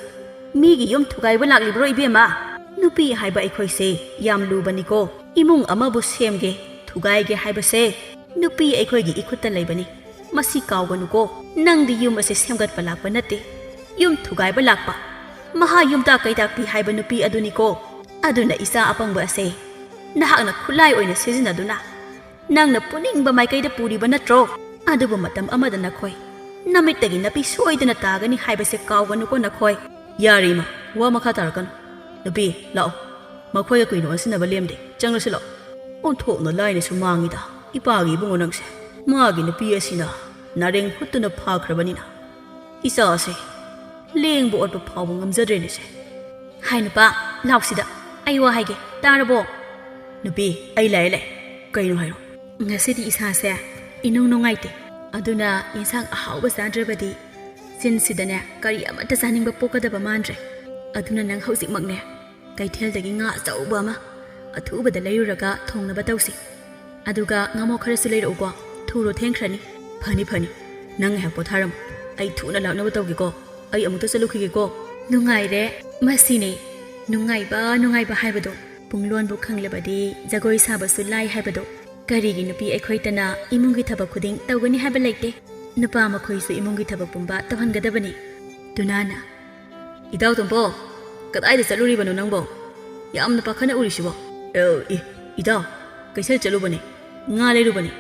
ꯃꯤꯒꯤ ꯌꯨꯝ ꯊꯨꯒꯥꯏꯕ ꯂꯥꯛꯂꯤꯕ꯭ꯔꯣ ꯏꯕꯦꯝꯃ ꯅꯨꯄꯤ ꯍꯥꯏꯕ ꯑꯩꯈꯣꯏꯁꯦ ꯌꯥꯝ ꯂꯨꯕꯅꯤꯀೋ ꯏꯃꯨꯡ ꯑꯃꯕꯨ ꯁꯦꯝꯒꯦ ꯊꯨꯒꯥꯏꯒꯦ ꯍꯥꯏꯕꯁꯦ ꯅꯨꯄꯤ ꯑꯩꯈꯣꯏꯒꯤ ꯏꯈꯨꯠꯇ ꯂꯩꯕꯅꯤ ꯃꯁꯤ ꯀꯥꯎꯒꯅꯨꯀꯣ ꯅꯪꯗꯤ ꯌꯨꯝ ꯑꯁꯤ ꯁꯦꯝꯒꯠꯄ ꯂꯥꯛꯄ ꯅꯠꯇꯦ ꯌꯨꯝ ꯊꯨꯒꯥꯏꯕ ꯂꯥꯛꯄ ꯃꯍꯥ ꯌꯨꯝꯇꯥꯛ ꯀꯩꯇꯥꯛꯄꯤ ꯍꯥꯏꯕ ꯅꯨꯄꯤ ꯑꯗꯨꯅꯤꯀꯣ ꯑꯗꯨꯅ ꯏꯆꯥ ꯑꯄꯪꯕ ꯑꯁꯦ ꯅꯍꯥꯛꯅ ꯈꯨꯠꯂꯥꯏ ꯑꯣꯏꯅ ꯁꯤꯖꯤꯟꯅꯗꯨꯅ ꯅꯪꯅ ꯄꯨꯅꯤꯡꯕ ꯃꯥꯏꯀꯩꯗ ꯄꯨꯔꯤꯕ ꯅꯠꯇ꯭ꯔꯣ ꯑꯗꯨꯕꯨ ꯃꯇꯝ ꯑꯃꯗ ꯅꯈꯣꯏ ꯅꯃꯤꯠꯇꯒꯤ ꯅꯄꯤ ꯁꯣꯏꯗꯅ ꯇꯥꯒꯅꯤ ꯍꯥꯏꯕꯁꯦ ꯀꯥꯎꯒꯅꯨꯀꯣ ꯅꯈꯣꯏ ꯌꯥꯔꯦ ꯏꯃꯥ ꯋꯥ ꯃꯈꯥ ꯇꯥꯔꯛꯀꯅꯨ ꯅꯨꯄꯤ ꯂꯥꯛꯑꯣ ꯃꯈꯣꯏꯒ ꯀꯨꯏꯅ ꯑꯣꯟꯁꯤꯟꯅꯕ ꯂꯦꯝꯗꯦ ꯆꯪꯂꯁꯤ ꯂꯥꯛꯑꯣ ꯑꯣꯟꯊꯣꯛꯅ ꯂꯥꯏꯅꯁꯨ ꯃꯥꯡꯉꯤꯗ ꯏꯄꯥꯒꯤ ꯏꯕꯨꯡꯉꯣ ꯅꯪꯁꯦ ꯃꯥꯒꯤ ꯅꯨꯄꯤ ꯑꯁꯤꯅ ꯅꯥꯔꯦꯡ ꯍꯨꯠꯇꯨꯅ ꯐꯥꯈ꯭ꯔꯕꯅꯤꯅ ꯏꯆꯥ ꯑꯁꯦ ꯂꯦꯡꯕ ꯑꯣꯠꯄ ꯐꯥꯎꯕ ꯉꯝꯖꯗ꯭ꯔꯦꯅꯦꯁꯦ ꯍꯥꯏ ꯅꯨꯄꯥ ꯂꯥꯎꯁꯤꯗ ꯑꯩ ꯋꯥ ꯍꯥꯏꯒꯦ ꯇꯥꯔꯕꯣ ꯅꯨꯄꯤ ꯑꯩ ꯂꯥꯛꯑꯦ ꯀꯩꯅꯣ ꯍꯥꯏꯔꯣ ꯉꯁꯤꯗꯤ ꯏꯁꯥꯁꯦ ꯏꯅꯨꯡ ꯅꯨꯡꯉꯥꯏꯇꯦ ꯑꯗꯨꯅ ꯌꯦꯟꯁꯥꯡ ꯑꯍꯥꯎꯕ ꯆꯥꯗ꯭ꯔꯕꯗꯤ ꯆꯤꯟꯁꯤꯗꯅꯦ ꯀꯔꯤ ꯑꯃꯠꯇ ꯆꯥꯅꯤꯡꯕ ꯄꯣꯛꯀꯗꯕ ꯃꯥꯟꯗ꯭ꯔꯦ ꯑꯗꯨꯅ ꯅꯪ ꯍꯧꯖꯤꯛꯃꯛꯅꯦ ꯀꯩꯊꯦꯜꯗꯒꯤ ꯉꯥ ꯑꯆꯧꯕ ꯑꯃ ꯑꯊꯨꯕꯗ ꯂꯩꯔꯨꯔꯒ ꯊꯣꯡꯅꯕ ꯇꯧꯁꯤ ꯑꯗꯨꯒ ꯉꯥꯃꯣꯛ ꯈꯔꯁꯨ ꯂꯩꯔꯛꯎꯀꯣ ꯊꯨꯔꯣ ꯊꯦꯡꯈ꯭ꯔꯅꯤ ꯐꯅꯤ ꯅꯪ ꯉꯥꯏꯍꯥꯛ ꯄꯣꯊꯥꯔꯝꯃꯨ ꯑꯩ ꯊꯨꯅ ꯂꯥꯛꯅꯕ ꯇꯧꯒꯦꯀꯣ ꯑꯩ ꯑꯃꯨꯛꯇ ꯆꯠꯂꯨꯈꯤꯒꯦꯀꯣ ꯅꯨꯡꯉꯥꯏꯔꯦ ꯃꯁꯤꯅꯦ ꯅꯨꯡꯉꯥꯏꯕ ꯍꯥꯏꯕꯗꯣ ꯄꯨꯡꯂꯣꯟꯕꯨ ꯈꯪꯂꯕꯗꯤ ꯖꯒꯣꯏ ꯁꯥꯕꯁꯨ ꯂꯥꯏ ꯍꯥꯏꯕꯗꯣ ꯀꯔꯤꯒꯤ ꯅꯨꯄꯤ ꯑꯩꯈꯣꯏꯇꯅ ꯏꯃꯨꯡꯒꯤ ꯊꯕꯛ ꯈꯨꯗꯤꯡ ꯇꯧꯒꯅꯤ ꯍꯥꯏꯕ ꯂꯩꯇꯦ ꯅꯨꯄꯥ ꯃꯈꯣꯏꯁꯨ ꯏꯃꯨꯡꯒꯤ ꯊꯕꯛ ꯄꯨꯝꯕ ꯇꯧꯍꯟꯒꯗꯕꯅꯤ ꯗꯨꯅꯥꯅ ꯏꯇꯥꯎ ꯇꯣꯝꯄꯣ ꯀꯗꯥꯏꯗ ꯆꯠꯂꯨꯔꯤꯕꯅꯣ ꯅꯪꯕꯣ ꯌꯥꯝꯅ ꯄꯥꯈꯠꯅ ꯎꯔꯤꯁꯤꯕꯣ ꯏꯇꯥꯎ ꯀꯩꯁꯜ ꯆꯠꯂꯨꯕꯅꯤ ꯉꯥ ꯂꯩꯔꯨꯕꯅꯤ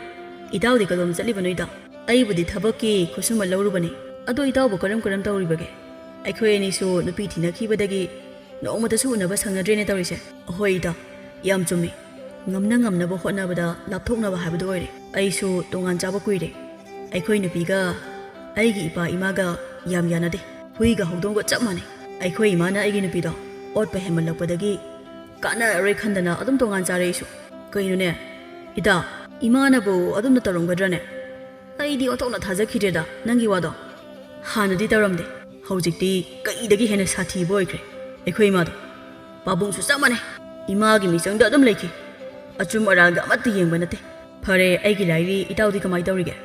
ꯏꯇꯥꯎꯗꯤ ꯀꯗꯣꯝ ꯆꯠꯂꯤꯕꯅꯣ ꯏꯇꯥꯎ ꯑꯩꯕꯨꯗꯤ ꯊꯕꯛꯀꯤ ꯈꯨꯠꯁꯨꯃꯟ ꯂꯧꯔꯨꯕꯅꯤ ꯑꯗꯣ ꯏꯇꯥꯎꯕꯨ ꯀꯔꯝ ꯇꯧꯔꯤꯕꯒꯦ ꯑꯩꯈꯣꯏ ꯑꯅꯤꯁꯨ ꯅꯨꯄꯤ ꯊꯤꯅꯈꯤꯕꯗꯒꯤ ꯅꯣꯡꯃꯇꯁꯨ ꯎꯅꯕ ꯁꯪꯅꯗ꯭ꯔꯦꯅꯦ ꯇꯧꯔꯤꯁꯦ ꯍꯣꯏ ꯏꯇꯥꯎ ꯌꯥꯝ ꯆꯨꯝꯃꯤ ꯉꯝꯅꯕ ꯍꯣꯠꯅꯕꯗ ꯂꯥꯞꯊꯣꯛꯅꯕ ꯍꯥꯏꯕꯗꯨ ꯑꯣꯏꯔꯦ ꯑꯩꯁꯨ ꯇꯣꯉꯥꯟ ꯆꯥꯕ ꯀꯨꯏꯔꯦ ꯑꯩꯈꯣꯏ ꯅꯨꯄꯤꯒ ꯑꯩꯒꯤ ꯏꯄꯥ ꯏꯃꯥꯒ ꯌꯥꯝ ꯌꯥꯅꯗꯦ ꯍꯨꯏꯒ ꯍꯧꯗꯣꯡꯒ ꯆꯞ ꯃꯥꯟꯅꯩ ꯑꯩꯈꯣꯏ ꯏꯃꯥꯅ ꯑꯩꯒꯤ ꯅꯨꯄꯤꯗꯣ ꯑꯣꯠꯄ ꯍꯦꯟꯃꯜꯂꯛꯄꯗꯒꯤ ꯀꯥꯟꯅꯔꯔꯣꯏ ꯈꯟꯗꯅ ꯑꯗꯨꯝ ꯇꯣꯉꯥꯟ ꯆꯥꯔꯛꯏꯁꯨ ꯀꯩꯅꯣꯅꯦ ꯏꯇꯥ ꯏꯃꯥꯅꯕꯨ ꯑꯗꯨꯝꯅ ꯇꯧꯔꯝꯒꯗ꯭ꯔꯅꯦ ꯑꯩꯗꯤ ꯑꯣꯟꯊꯣꯛꯅ ꯊꯥꯖꯈꯤꯗ꯭ꯔꯦꯗ ꯅꯪꯒꯤ ꯋꯥꯗꯣ ꯍꯥꯟꯅꯗꯤ ꯇꯧꯔꯝꯗꯦ ꯍꯧꯖꯤꯛꯇꯤ ꯀꯩꯗꯒꯤ ꯍꯦꯟꯅ ꯁꯥꯊꯤꯕ ꯑꯣꯏꯈ꯭ꯔꯦ ꯑꯩꯈꯣꯏ ꯏꯃꯥꯗꯣ ꯄꯥꯕꯨꯡꯁꯨ ꯆꯞ ꯃꯥꯟꯅꯩ ꯏꯃꯥꯒꯤ ꯃꯤꯆꯪꯗ ꯑꯗꯨꯝ ꯂꯩꯈꯤ ꯑꯆꯨꯝ ꯑꯔꯥꯟꯒ ꯑꯃꯠꯇ ꯌꯦꯡꯕ ꯅꯠꯇꯦ ꯐꯔꯦ ꯑꯩꯒꯤ ꯂꯥꯏꯔꯤ ꯏꯇꯥꯎꯗꯤ ꯀꯃꯥꯏꯅ ꯇꯧꯔꯤꯒꯦ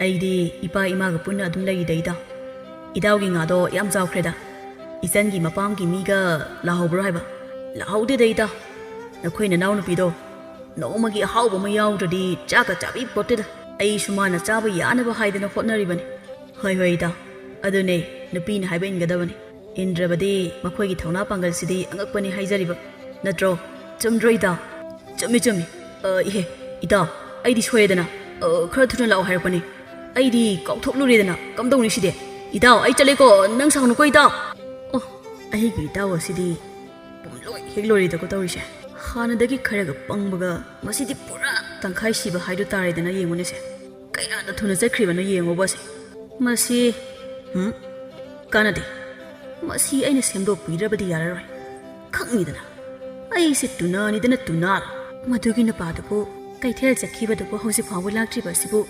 ꯑꯩꯗꯤ ꯏꯄꯥ ꯏꯃꯥꯒ ꯄꯨꯟꯅ ꯑꯗꯨꯝ ꯂꯩꯔꯤꯗ ꯏꯇꯥꯎꯒꯤ ꯉꯥꯗꯣ ꯌꯥꯝ ꯆꯥꯎꯈ꯭ꯔꯦꯗ ꯏꯆꯟꯒꯤ ꯃꯄꯥꯝꯒꯤ ꯃꯤꯒ ꯂꯥꯍꯧꯕ꯭ꯔꯣ ꯍꯥꯏꯕ ꯂꯥꯍꯧꯗꯦꯗ ꯏꯇꯥꯎ ꯅꯈꯣꯏ ꯅꯅꯥꯎ ꯅꯨꯄꯤꯗꯣ ꯅꯣꯡꯃꯒꯤ ꯑꯍꯥꯎꯕ ꯑꯃ ꯌꯥꯎꯗ꯭ꯔꯗꯤ ꯆꯥꯛꯀ ꯆꯥꯕꯤ ꯄꯣꯠꯇꯦꯗ ꯑꯩꯁꯨ ꯃꯥꯅ ꯆꯥꯕ ꯌꯥꯅꯕ ꯍꯥꯏꯗꯅ ꯍꯣꯠꯅꯔꯤꯕꯅꯤ ꯍꯣꯏ ꯍꯣꯏ ꯏꯇꯥꯎ ꯑꯗꯨꯅꯦ ꯅꯨꯄꯤꯅ ꯍꯥꯏꯕ ꯏꯟꯒꯗꯕꯅꯤ ꯏꯟꯗ꯭ꯔꯕꯗꯤ ꯃꯈꯣꯏꯒꯤ ꯊꯧꯅꯥ ꯄꯥꯡꯒꯜꯁꯤꯗꯤ ꯑꯉꯛꯄꯅꯤ ꯍꯥꯏꯖꯔꯤꯕ ꯅꯠꯇ꯭ꯔꯣ ꯆꯨꯝꯗ꯭ꯔꯣ ꯏꯇꯥꯎ ꯆꯨꯝꯃꯤ ꯆꯨꯝꯃꯤ ꯏꯍꯦ ꯏꯇꯥꯎ ꯑꯩꯗꯤ ꯁꯣꯏꯗꯅ ꯈꯔ ꯊꯨꯅ ꯂꯥꯛꯑꯣ ꯍꯥꯏꯔꯛꯄꯅꯤ ꯑꯩꯗꯤ ꯀꯥꯎꯊꯣꯛꯂꯨꯔꯦꯗꯅ ꯀꯝꯗꯧꯅꯤ ꯁꯤꯗꯤ ꯏꯇꯥꯎ ꯑꯩ ꯆꯠꯂꯦꯀꯣ ꯅꯪ ꯁꯥꯎꯅꯨꯀꯣ ꯏꯇꯥꯎ ꯑꯣ ꯑꯩꯒꯤ ꯏꯇꯥꯎ ꯑꯁꯤꯗꯤ ꯄꯨꯝꯂꯣꯏ ꯍꯦꯛ ꯂꯣꯏꯔꯦꯗꯀꯣ ꯇꯧꯔꯤꯁꯦ ꯍꯥꯟꯅꯗꯒꯤ ꯈꯔꯒ ꯄꯪꯕꯒ ꯃꯁꯤꯗꯤ ꯄꯨꯔꯥ ꯇꯪꯈꯥꯏ ꯁꯤꯕ ꯍꯥꯏꯗꯨ ꯇꯥꯔꯦꯗꯅ ꯌꯦꯡꯉꯨꯅꯦꯁꯦ ꯀꯌꯥꯗ ꯊꯨꯅ ꯆꯠꯈ꯭ꯔꯤꯕꯅꯣ ꯌꯦꯡꯉꯣꯕꯁꯦ ꯃꯁꯤ ꯀꯥꯟꯅꯗꯦ ꯃꯁꯤ ꯑꯩꯅ ꯁꯦꯝꯗꯣꯛꯄꯤꯗ꯭ꯔꯕꯗꯤ ꯌꯥꯔꯔꯣꯏ ꯈꯪꯅꯤꯗꯅ ꯑꯩꯁꯦ ꯇꯨꯅꯥꯅꯤꯗꯅ ꯇꯨꯅꯥ ꯃꯗꯨꯒꯤ ꯅꯨꯄꯥꯗꯨꯕꯨ ꯀꯩꯊꯦꯜ ꯆꯠꯈꯤꯕꯗꯨꯕꯨ ꯍꯧꯖꯤꯛ ꯐꯥꯎꯕ ꯂꯥꯛꯇ꯭ꯔꯤꯕ ꯑꯁꯤꯕꯨ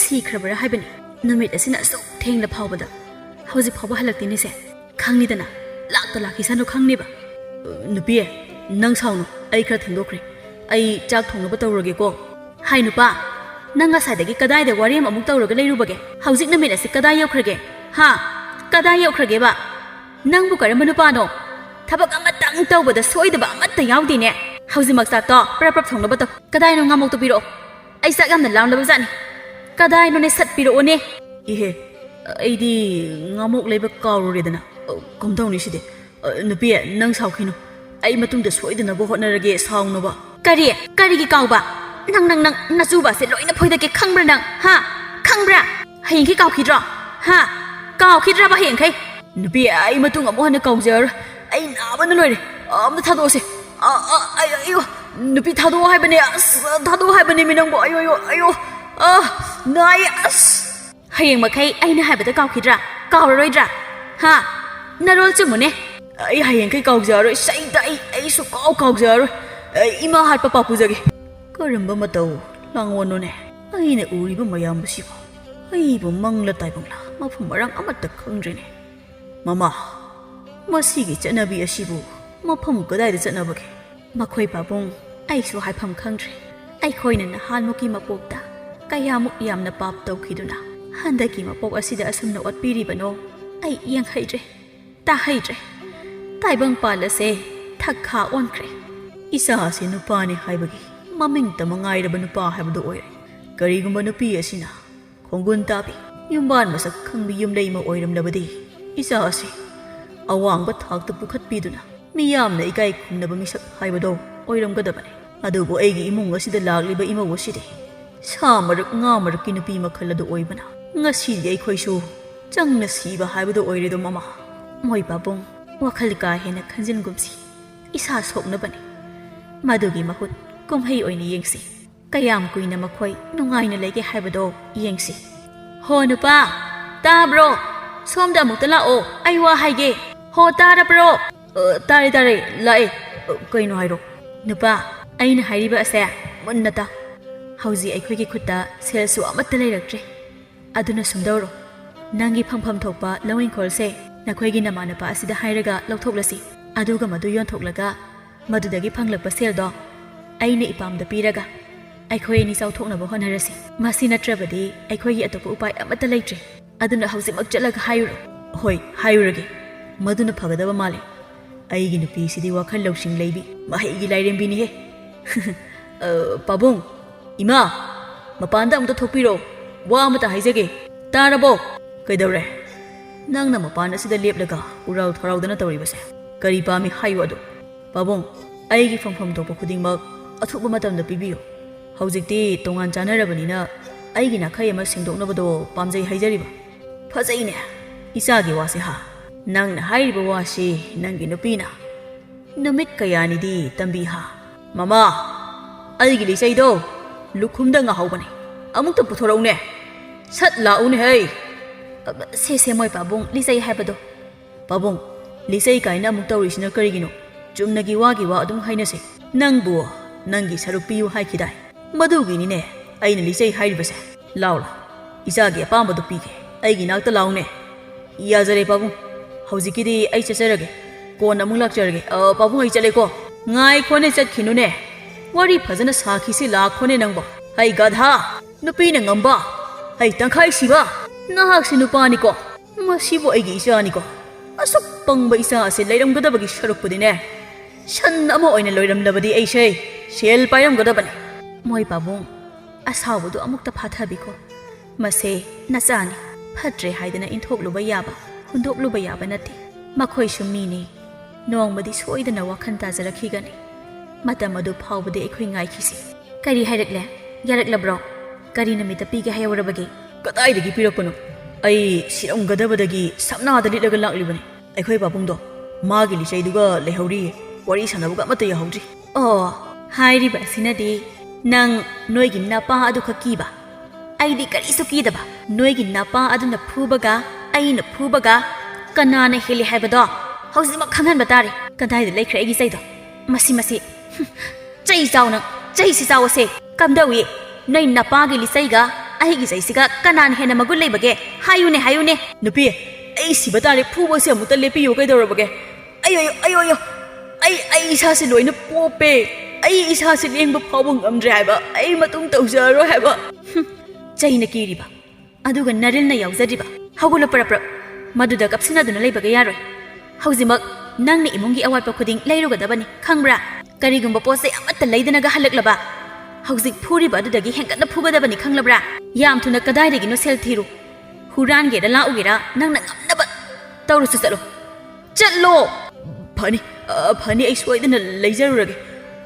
ꯁꯤꯈ꯭ꯔꯕꯔꯥ ꯍꯥꯏꯕꯅꯤ ꯅꯨꯃꯤꯠ ꯑꯁꯤꯅ ꯑꯁꯨꯛ ꯊꯦꯡꯅ ꯐꯥꯎꯕꯗ ꯍꯧꯖꯤꯛ ꯐꯥꯎꯕ ꯍꯜꯂꯛꯇꯦꯅꯦꯁꯦ ꯈꯪꯅꯤꯗꯅ ꯂꯥꯛꯇ ꯂꯥꯛꯈꯤꯁꯅꯨ ꯈꯪꯅꯦꯕ ꯅꯨꯄꯤ ꯅꯪ ꯁꯥꯎꯅꯨ ꯑꯩ ꯈꯔ ꯊꯦꯡꯗꯣꯛꯈ꯭ꯔꯦ ꯑꯩ ꯆꯥꯛ ꯊꯣꯡꯅꯕ ꯇꯧꯔꯒꯦꯀꯣ ꯍꯥꯏ ꯅꯨꯄꯥ ꯅꯪ ꯉꯁꯥꯏꯗꯒꯤ ꯀꯗꯥꯏꯗ ꯋꯥꯔꯦꯝ ꯑꯃꯨꯛ ꯇꯧꯔꯒ ꯂꯩꯔꯨꯕꯒꯦ ꯍꯧꯖꯤꯛ ꯅꯨꯃꯤꯠ ꯑꯁꯤ ꯀꯗꯥꯏ ꯌꯧꯈ꯭ꯔꯒꯦ ꯍꯥ ꯀꯗꯥꯏ ꯌꯧꯈ꯭ꯔꯒꯦꯕ ꯅꯪꯕꯨ ꯀꯔꯝꯕ ꯅꯨꯄꯥꯅꯣ ꯊꯕꯛ ꯑꯃꯇꯪ ꯇꯧꯕꯗ ꯁꯣꯏꯗꯕ ꯑꯃꯠꯇ ꯌꯥꯎꯗꯦꯅꯦ ꯍꯧꯖꯤꯛꯃꯛ ꯆꯥꯛꯇꯣ ꯄ꯭ꯔꯞ ꯄ꯭ꯔꯞ ꯊꯣꯡꯅꯕ ꯇꯧ ꯀꯗꯥꯏꯅꯣ ꯉꯥꯃꯣꯛꯇꯣ ꯄꯤꯔꯛꯑꯣ ꯑꯩ ꯆꯥꯛ ꯌꯥꯝꯅ ꯂꯥꯝꯂꯕ ꯖꯥꯠꯅꯤ ꯀꯗꯥꯏꯅꯣꯅꯦ ꯁꯠ ꯄꯤꯔꯛꯑꯣꯅꯦ ꯏꯍꯦ ꯑꯩꯗꯤ ꯉꯥꯃꯣꯛ ꯂꯩꯕ ꯀꯥꯎꯔꯨꯔꯦꯗꯅ ꯀꯝꯗꯧꯅꯤ ꯁꯤꯗꯤ ꯅꯨꯄꯤ ꯅꯪ ꯁꯥꯎꯈꯤꯅꯨ ꯑꯩ ꯃꯇꯨꯡꯗ ꯁꯣꯏꯗꯅꯕ ꯍꯣꯠꯅꯔꯒꯦ ꯁꯥꯎꯅꯕ ꯀꯔꯤꯒꯤ ꯀꯥꯎꯕ ꯅꯪ ꯅꯆꯨꯕꯁꯦ ꯂꯣꯏꯅ ꯐꯣꯏꯗꯒꯦ ꯈꯪꯕ꯭ꯔꯥ ꯅꯪ ꯍꯥ ꯈꯪꯕ꯭ꯔꯥ ꯍꯌꯦꯡꯈꯩ ꯀꯥꯎꯈꯤꯗ꯭ꯔꯣ ꯍꯥ ꯀꯥꯎꯈꯤꯗ꯭ꯔꯕ ꯍꯌꯦꯡꯈꯩ ꯅꯨꯄꯤ ꯑꯩ ꯃꯇꯨꯡ ꯑꯃꯨꯛ ꯍꯟꯅ ꯀꯥꯎꯖꯔꯔꯣꯏ ꯑꯩ ꯅꯥꯕꯅ ꯂꯣꯏꯔꯦ ꯑꯝꯇ ꯊꯥꯗꯣꯛꯑꯁꯦ ꯑꯌꯣ ꯅꯨꯄꯤ ꯊꯥꯗꯣꯛꯑꯣ ꯍꯥꯏꯕꯅꯦ ꯑꯁ ꯊꯥꯗꯣꯛꯑꯣ ꯍꯥꯏꯕꯅꯦ ꯃꯤ ꯅꯪꯕꯨ ꯑꯌꯣ ꯅꯥꯏ ꯑꯁ ꯍꯌꯦꯡ ꯃꯈꯩ ꯑꯩꯅ ꯍꯥꯏꯕꯗ ꯀꯥꯎꯈꯤꯗ꯭ꯔꯥ ꯀꯥꯎꯔꯔꯣꯏꯗ꯭ꯔꯥ ꯍꯥ ꯅꯔꯣꯜ ꯆꯨꯝꯃꯨꯅꯦ ꯑꯩ ꯍꯌꯦꯡꯈꯩ ꯀꯥꯎꯖꯔꯔꯣꯏ ꯁꯩꯗ ꯑꯩ ꯁꯨꯡꯀꯥꯎ ꯀꯥꯎꯖꯔꯔꯣꯏ ꯑꯩ ꯏꯃꯥ ꯍꯥꯠꯄ ꯄꯥꯄꯨꯖꯒꯦ ꯀꯔꯝꯕ ꯃꯇꯧ ꯂꯥꯡꯑꯣꯅꯣꯅꯦ ꯑꯩꯅ ꯎꯔꯤꯕ ꯃꯌꯥꯝꯕꯁꯤꯕꯨ ꯑꯩꯕꯨ ꯃꯪꯂ ꯇꯥꯏꯕꯪꯂ ꯃꯐꯝ ꯃꯔꯥꯡ ꯑꯃꯠꯇ ꯈꯪꯗ꯭ꯔꯦꯅꯦ ꯃꯃꯥ ꯃꯁꯤꯒꯤ ꯆꯠꯅꯕꯤ ꯑꯁꯤꯕꯨ ꯃꯐꯝ ꯀꯗꯥꯏꯗ ꯆꯠꯅꯕꯒꯦ ꯃꯈꯣꯏ ꯄꯥꯕꯨꯡ ꯑꯩꯁꯨ ꯍꯥꯏꯐꯝ ꯈꯪꯗ꯭ꯔꯦ ꯑꯩꯈꯣꯏꯅ ꯅꯍꯥꯟꯃꯨꯛꯀꯤ ꯃꯄꯣꯛꯇ ꯀꯌꯥꯃꯨꯛ ꯌꯥꯝꯅ ꯄꯥꯞ ꯇꯧꯈꯤꯗꯨꯅ ꯍꯟꯗꯛꯀꯤ ꯃꯄꯣꯛ ꯑꯁꯤꯗ ꯑꯁꯨꯝꯅ ꯑꯣꯠꯄꯤꯔꯤꯕꯅꯣ ꯑꯩ ꯌꯦꯡꯍꯩꯗ꯭ꯔꯦ ꯇꯥꯍꯩꯗ꯭ꯔꯦ ꯇꯥꯏꯕꯪꯄꯥꯜ ꯑꯁꯦ ꯊꯛꯈꯥ ꯑꯣꯟꯈ꯭ꯔꯦ ꯏꯆꯥ ꯑꯁꯤ ꯅꯨꯄꯥꯅꯤ ꯍꯥꯏꯕꯒꯤ ꯃꯃꯤꯡꯇ ꯃꯉꯥꯏꯔꯕ ꯅꯨꯄꯥ ꯍꯥꯏꯕꯗꯨ ꯑꯣꯏꯔꯦ ꯀꯔꯤꯒꯨꯝꯕ ꯅꯨꯄꯤ ꯑꯁꯤꯅ ꯈꯣꯡꯒꯨꯟ ꯇꯥꯕꯤ ꯌꯨꯝꯕꯥꯟ ꯃꯁꯛ ꯈꯪꯕꯤ ꯌꯨꯝꯂꯩ ꯑꯃ ꯑꯣꯏꯔꯝꯂꯕꯗꯤ ꯏꯆꯥ ꯑꯁꯤ ꯑꯋꯥꯡꯕ ꯊꯥꯛꯇ ꯄꯨꯈꯠꯄꯤꯗꯨꯅ ꯃꯤꯌꯥꯝꯅ ꯏꯀꯥꯏ ꯈꯨꯝꯅꯕ ꯃꯤꯁꯛ ꯍꯥꯏꯕꯗꯣ ꯑꯣꯏꯔꯝꯒꯗꯕꯅꯤ ꯑꯗꯨꯕꯨ ꯑꯩꯒꯤ ꯏꯃꯨꯡ ꯑꯁꯤꯗ ꯂꯥꯛꯂꯤꯕ ꯏꯃꯧ ꯑꯁꯤꯗꯤ ꯁꯥ ꯃꯔꯛ ꯉꯥ ꯃꯔꯛꯀꯤ ꯅꯨꯄꯤ ꯃꯈꯜ ꯑꯗꯨ ꯑꯣꯏꯕꯅ ꯉꯁꯤꯗꯤ ꯑꯩꯈꯣꯏꯁꯨ ꯆꯪꯅ ꯁꯤꯕ ꯍꯥꯏꯕꯗꯨ ꯑꯣꯏꯔꯦꯗꯣ ꯃꯃꯥ ꯃꯣꯏ ꯄꯥꯕꯨꯡ ꯋꯥꯈꯜ ꯀꯥ ꯍꯦꯟꯅ ꯈꯟꯖꯤꯟꯒꯨꯝꯁꯤ ꯏꯁꯥ ꯁꯣꯛꯅꯕꯅꯤ ꯃꯗꯨꯒꯤ ꯃꯍꯨꯠ ꯀꯨꯝꯍꯩ ꯑꯣꯏꯅ ꯌꯦꯡꯁꯤ ꯀꯌꯥꯝ ꯀꯨꯏꯅ ꯃꯈꯣꯏ ꯅꯨꯡꯉꯥꯏꯅ ꯂꯩꯒꯦ ꯍꯥꯏꯕꯗꯣ ꯌꯦꯡꯁꯤ ꯍꯣ ꯅꯨꯄꯥ ꯇꯥꯕ꯭ꯔꯣ ꯁꯣꯝꯗ ꯑꯃꯨꯛꯇ ꯂꯥꯛꯑꯣ ꯑꯩ ꯋꯥ ꯍꯥꯏꯒꯦ ꯍꯣ ꯇꯥꯔꯕ꯭ꯔꯣ ꯇꯥꯔꯦ ꯂꯥꯛꯑꯦ ꯀꯩꯅꯣ ꯍꯥꯏꯔꯣ ꯅꯨꯄꯥ ꯑꯩꯅ ꯍꯥꯏꯔꯤꯕ ꯑꯁꯦ ꯃꯨꯟꯅ ꯇꯥ ꯍꯧꯖꯤꯛ ꯑꯩꯈꯣꯏꯒꯤ ꯈꯨꯠꯇ ꯁꯦꯜꯁꯨ ꯑꯃꯠꯇ ꯂꯩꯔꯛꯇ꯭ꯔꯦ ꯑꯗꯨꯅ ꯁꯨꯝꯗꯧꯔꯣ ꯅꯪꯒꯤ ꯐꯪꯐꯝ ꯊꯣꯛꯄ ꯂꯧ ꯏꯪꯈꯣꯜꯁꯦ ꯅꯈꯣꯏꯒꯤ ꯅꯃꯥꯟꯅꯕ ꯑꯁꯤꯗ ꯍꯥꯏꯔꯒ ꯂꯧꯊꯣꯛꯂꯁꯤ ꯑꯗꯨꯒ ꯃꯗꯨ ꯌꯣꯟꯊꯣꯛꯂꯒ ꯃꯗꯨꯗꯒꯤ ꯐꯪꯂꯛꯄ ꯁꯦꯜꯗꯣ ꯑꯩꯅ ꯏꯄꯥꯝꯗ ꯄꯤꯔꯒ ꯑꯩꯈꯣꯏ ꯑꯅꯤ ꯆꯥꯎꯊꯣꯛꯅꯕ ꯍꯣꯠꯅꯔꯁꯤ ꯃꯁꯤ ꯅꯠꯇ꯭ꯔꯕꯗꯤ ꯑꯩꯈꯣꯏꯒꯤ ꯑꯇꯣꯞꯄ ꯎꯄꯥꯏ ꯑꯃꯠꯇ ꯂꯩꯇ꯭ꯔꯦ ꯑꯗꯨꯅ ꯍꯧꯖꯤꯛꯃꯛ ꯆꯠꯂꯒ ꯍꯥꯏꯔꯨꯔꯣ ꯍꯣꯏ ꯍꯥꯏꯔꯨꯔꯒꯦ ꯃꯗꯨꯅ ꯐꯒꯗꯕ ꯃꯥꯜꯂꯦ ꯑꯩꯒꯤ ꯅꯨꯄꯤꯁꯤꯗꯤ ꯋꯥꯈꯜ ꯂꯧꯁꯤꯡ ꯂꯩꯕꯤ ꯃꯍꯩꯒꯤ ꯂꯥꯏꯔꯦꯝꯕꯤꯅꯤꯍꯦ ꯄꯥꯕꯨꯡ ꯏꯃꯥ ꯃꯄꯥꯟꯗ ꯑꯃꯨꯛꯇ ꯊꯣꯛꯄꯤꯔꯣ ꯋꯥ ꯑꯃꯇ ꯍꯥꯏꯖꯒꯦ ꯇꯥꯔꯕꯣ ꯀꯩꯗꯧꯔꯦ ꯅꯪꯅ ꯃꯄꯥꯟ ꯑꯁꯤꯗ ꯂꯦꯞꯂꯒ ꯎꯔꯥꯎ ꯊꯔꯥꯎꯗꯅ ꯇꯧꯔꯤꯕꯁꯦ ꯀꯔꯤ ꯄꯥꯝꯃꯤ ꯍꯥꯏꯌꯨ ꯑꯗꯣ ꯄꯥꯕꯨꯡ ꯑꯩꯒꯤ ꯐꯪꯐꯝ ꯊꯣꯛꯄ ꯈꯨꯗꯤꯡꯃꯛ ꯑꯊꯨꯕ ꯃꯇꯝꯗ ꯄꯤꯕꯤꯌꯨ ꯍꯧꯖꯤꯛꯇꯤ ꯇꯣꯉꯥꯟ ꯆꯥꯅꯔꯕꯅꯤꯅ ꯑꯩꯒꯤ ꯅꯥꯈꯩ ꯑꯃ ꯁꯦꯡꯗꯣꯛꯅꯕꯗꯣ ꯄꯥꯝꯖꯩ ꯍꯥꯏꯖꯔꯤꯕ ꯐꯖꯩꯅꯦ ꯏꯆꯥꯒꯤ ꯋꯥꯁꯦ ꯍꯥ ꯅꯪꯅ ꯍꯥꯏꯔꯤꯕ ꯋꯥꯁꯤ ꯅꯪꯒꯤ ꯅꯨꯄꯤꯅ ꯅꯨꯃꯤꯠ ꯀꯌꯥꯅꯤꯗꯤ ꯇꯝꯕꯤ ꯍꯥ ꯃꯃꯥ ꯑꯩꯒꯤ ꯂꯤꯆꯩꯗꯣ ꯂꯨꯈꯨꯝꯗ ꯉꯥꯍꯧꯕꯅꯤ ꯑꯃꯨꯛꯇ ꯄꯨꯊꯣꯔꯛꯎꯅꯦ ꯁꯠ ꯂꯥꯛꯎꯅꯦ ꯍꯩ ꯁꯦ ꯃꯣꯏ ꯄꯥꯕꯨꯡ ꯂꯤꯆꯩ ꯍꯥꯏꯕꯗꯣ ꯄꯥꯕꯨꯡ ꯂꯤꯆꯩ ꯀꯥꯏꯅ ꯑꯃꯨꯛ ꯇꯧꯔꯤꯁꯤꯅ ꯀꯔꯤꯒꯤꯅꯣ ꯆꯨꯝꯅꯒꯤ ꯋꯥꯒꯤ ꯋꯥ ꯑꯗꯨꯝ ꯍꯥꯏꯅꯁꯦ ꯅꯪꯕꯨ ꯅꯪꯒꯤ ꯁꯔꯨꯛ ꯄꯤꯌꯨ ꯍꯥꯏꯈꯤꯗꯥꯏ ꯃꯗꯨꯒꯤꯅꯤꯅꯦ ꯑꯩꯅ ꯂꯤꯆꯩ ꯍꯥꯏꯔꯤꯕꯁꯦ ꯂꯥꯎ ꯏꯆꯥꯒꯤ ꯑꯄꯥꯝꯕꯗꯨ ꯄꯤꯒꯦ ꯑꯩꯒꯤ ꯅꯥꯛꯇ ꯂꯥꯎꯅꯦ ꯌꯥꯖꯔꯦ ꯄꯥꯕꯨꯡ ꯍꯧꯖꯤꯛꯀꯤꯗꯤ ꯑꯩ ꯆꯠꯆꯔꯒꯦ ꯀꯣꯟꯅ ꯑꯃꯨꯛ ꯂꯥꯛꯆꯔꯒꯦ ꯄꯥꯕꯨꯡ ꯑꯩ ꯆꯠꯂꯦꯀꯣ ꯉꯥꯏꯈꯣꯅꯦ ꯆꯠꯈꯤꯅꯨꯅꯦ ꯋꯥꯔꯤ ꯐꯖꯅ ꯁꯥꯈꯤꯁꯤ ꯂꯥꯛꯈꯣꯅꯦ ꯅꯪꯕꯣ ꯍꯩ ꯒꯙꯥ ꯅꯨꯄꯤꯅ ꯉꯝꯕ ꯍꯩ ꯇꯪꯈꯥꯏ ꯁꯤꯕ ꯅꯍꯥꯛꯁꯤ ꯅꯨꯄꯥꯅꯤꯀꯣ ꯃꯁꯤꯕꯨ ꯑꯩꯒꯤ ꯏꯆꯥꯅꯤꯀꯣ ꯑꯁꯨꯛ ꯄꯪꯕ ꯏꯆꯥ ꯑꯁꯤ ꯂꯩꯔꯝꯒꯗꯕꯒꯤ ꯁꯔꯨꯛꯄꯨꯗꯤꯅꯦ ꯁꯟ ꯑꯃ ꯑꯣꯏꯅ ꯂꯣꯏꯔꯝꯂꯕꯗꯤ ꯑꯩꯁꯦ ꯁꯦꯜ ꯄꯥꯏꯔꯝꯒꯗꯕꯅꯤ ꯃꯣꯏ ꯄꯥꯕꯨꯡ ꯑꯁꯥꯎꯕꯗꯨ ꯑꯃꯨꯛꯇ ꯐꯥꯊꯕꯤꯈꯣ ꯃꯁꯦ ꯅꯆꯥꯅꯤ ꯐꯠꯇ꯭ꯔꯦ ꯍꯥꯏꯗꯅ ꯏꯟꯊꯣꯛꯂꯨꯕ ꯌꯥꯕ ꯍꯨꯟꯗꯣꯛꯂꯨꯕ ꯌꯥꯕ ꯅꯠꯇꯦ ꯃꯈꯣꯏꯁꯨ ꯃꯤꯅꯤ ꯅꯣꯡꯃꯗꯤ ꯁꯣꯏꯗꯅ ꯋꯥꯈꯟ ꯇꯥꯖꯔꯛꯈꯤꯒꯅꯤ ꯃꯇꯝ ꯑꯗꯨ ꯐꯥꯎꯕꯗꯤ ꯑꯩꯈꯣꯏ ꯉꯥꯏꯈꯤꯁꯤ ꯀꯔꯤ ꯍꯥꯏꯔꯛꯂꯦ ꯌꯥꯔꯛꯂꯕ꯭ꯔꯣ ꯀꯔꯤ ꯅꯨꯃꯤꯠꯇ ꯄꯤꯒꯦ ꯍꯥꯏꯍꯧꯔꯕꯒꯦ ꯀꯗꯥꯏꯗꯒꯤ ꯄꯤꯔꯛꯄꯅꯣ ꯑꯩ ꯁꯤꯔꯝꯒꯗꯕꯗꯒꯤ ꯁꯝꯅꯥꯗ ꯂꯤꯠꯂꯒ ꯂꯥꯛꯂꯤꯕꯅꯤ ꯑꯩꯈꯣꯏ ꯄꯥꯕꯨꯡꯗꯣ ꯃꯥꯒꯤ ꯂꯤꯆꯩꯗꯨꯒ ꯂꯩꯍꯧꯔꯤꯌꯦ ꯋꯥꯔꯤ ꯁꯥꯟꯅꯕꯒ ꯑꯃꯠꯇ ꯌꯥꯍꯧꯗ꯭ꯔꯤ ꯑꯣ ꯍꯥꯏꯔꯤꯕ ꯑꯁꯤꯅꯗꯤ ꯅꯪ ꯅꯣꯏꯒꯤ ꯅꯄꯥ ꯑꯗꯨꯈꯛ ꯀꯤꯕ ꯑꯩꯗꯤ ꯀꯔꯤꯁꯨ ꯀꯤꯗꯕ ꯅꯣꯏꯒꯤ ꯅꯄꯥ ꯑꯗꯨꯅ ꯐꯨꯕꯒ ꯑꯩꯅ ꯐꯨꯕꯒ ꯀꯅꯥꯅ ꯍꯦꯜꯂꯤ ꯍꯥꯏꯕꯗꯣ ꯍꯧꯖꯤꯛꯃꯛ ꯈꯪꯍꯟꯕ ꯇꯥꯔꯦ ꯀꯗꯥꯏꯗ ꯂꯩꯈ꯭ꯔꯦ ꯑꯩꯒꯤ ꯆꯩꯗꯣ ꯃꯁꯤ ꯆꯩ ꯆꯥꯎ ꯅꯪ ꯆꯩꯁꯤ ꯆꯥꯎꯁꯦ ꯀꯝꯗꯧꯏ ꯅꯣꯏ ꯅꯄꯥꯒꯤ ꯂꯤꯆꯩꯒ ꯑꯩꯒꯤ ꯆꯩꯁꯤꯒ ꯀꯅꯥꯅ ꯍꯦꯟꯅ ꯃꯒꯨꯟ ꯂꯩꯕꯒꯦ ꯍꯥꯏꯌꯨꯅꯦ ꯅꯨꯄꯤ ꯑꯩ ꯁꯤꯕ ꯇꯥꯔꯦ ꯐꯨꯕꯁꯦ ꯑꯃꯨꯛꯇ ꯂꯦꯞꯄꯤꯌꯨ ꯀꯩꯗꯧꯔꯕꯒꯦ ꯑꯩ ꯏꯁꯥꯁꯦ ꯂꯣꯏꯅ ꯄꯣꯞꯄꯦ ꯑꯩ ꯏꯁꯥꯁꯦ ꯂꯦꯡꯕ ꯐꯥꯎꯕ ꯉꯝꯗ꯭ꯔꯦ ꯍꯥꯏꯕ ꯑꯩ ꯃꯇꯨꯡ ꯇꯧꯖꯔꯔꯣꯏ ꯍꯥꯏꯕ ꯆꯩꯅ ꯀꯤꯔꯤꯕ ꯑꯗꯨꯒ ꯅꯔꯤꯜꯅ ꯌꯥꯎꯖꯔꯤꯕ ꯍꯧꯒꯠꯂꯣ ꯄꯔꯞ ꯃꯗꯨꯗ ꯀꯞꯁꯤꯟꯅꯗꯨꯅ ꯂꯩꯕꯒ ꯌꯥꯔꯣꯏ ꯍꯧꯖꯤꯛꯃꯛ ꯅꯪꯅ ꯏꯃꯨꯡꯒꯤ ꯑꯋꯥꯠꯄ ꯈꯨꯗꯤꯡ ꯂꯩꯔꯨꯒꯗꯕꯅꯤ ꯈꯪꯕ꯭ꯔꯥ ꯀꯔꯤꯒꯨꯝꯕ ꯄꯣꯠꯆꯩ ꯑꯃꯠꯇ ꯂꯩꯗꯅꯒ ꯍꯜꯂꯛꯂꯕ ꯍꯧꯖꯤꯛ ꯐꯨꯔꯤꯕ ꯑꯗꯨꯗꯒꯤ ꯍꯦꯟꯒꯠꯅ ꯐꯨꯒꯗꯕꯅꯤ ꯈꯪꯂꯕ꯭ꯔꯥ ꯌꯥꯝ ꯊꯨꯅ ꯀꯗꯥꯏꯗꯒꯤꯅꯣ ꯁꯦꯜ ꯊꯤꯔꯨ ꯍꯨꯔꯥꯟꯒꯦꯔ ꯂꯥꯛꯎꯒꯦꯔ ꯅꯪꯅ ꯉꯝꯅꯕ ꯇꯧꯔꯁꯨ ꯆꯠꯂꯣ ꯐꯅꯤ ꯑꯩ ꯁꯣꯏꯗꯅ ꯂꯩꯖꯔꯨꯔꯒꯦ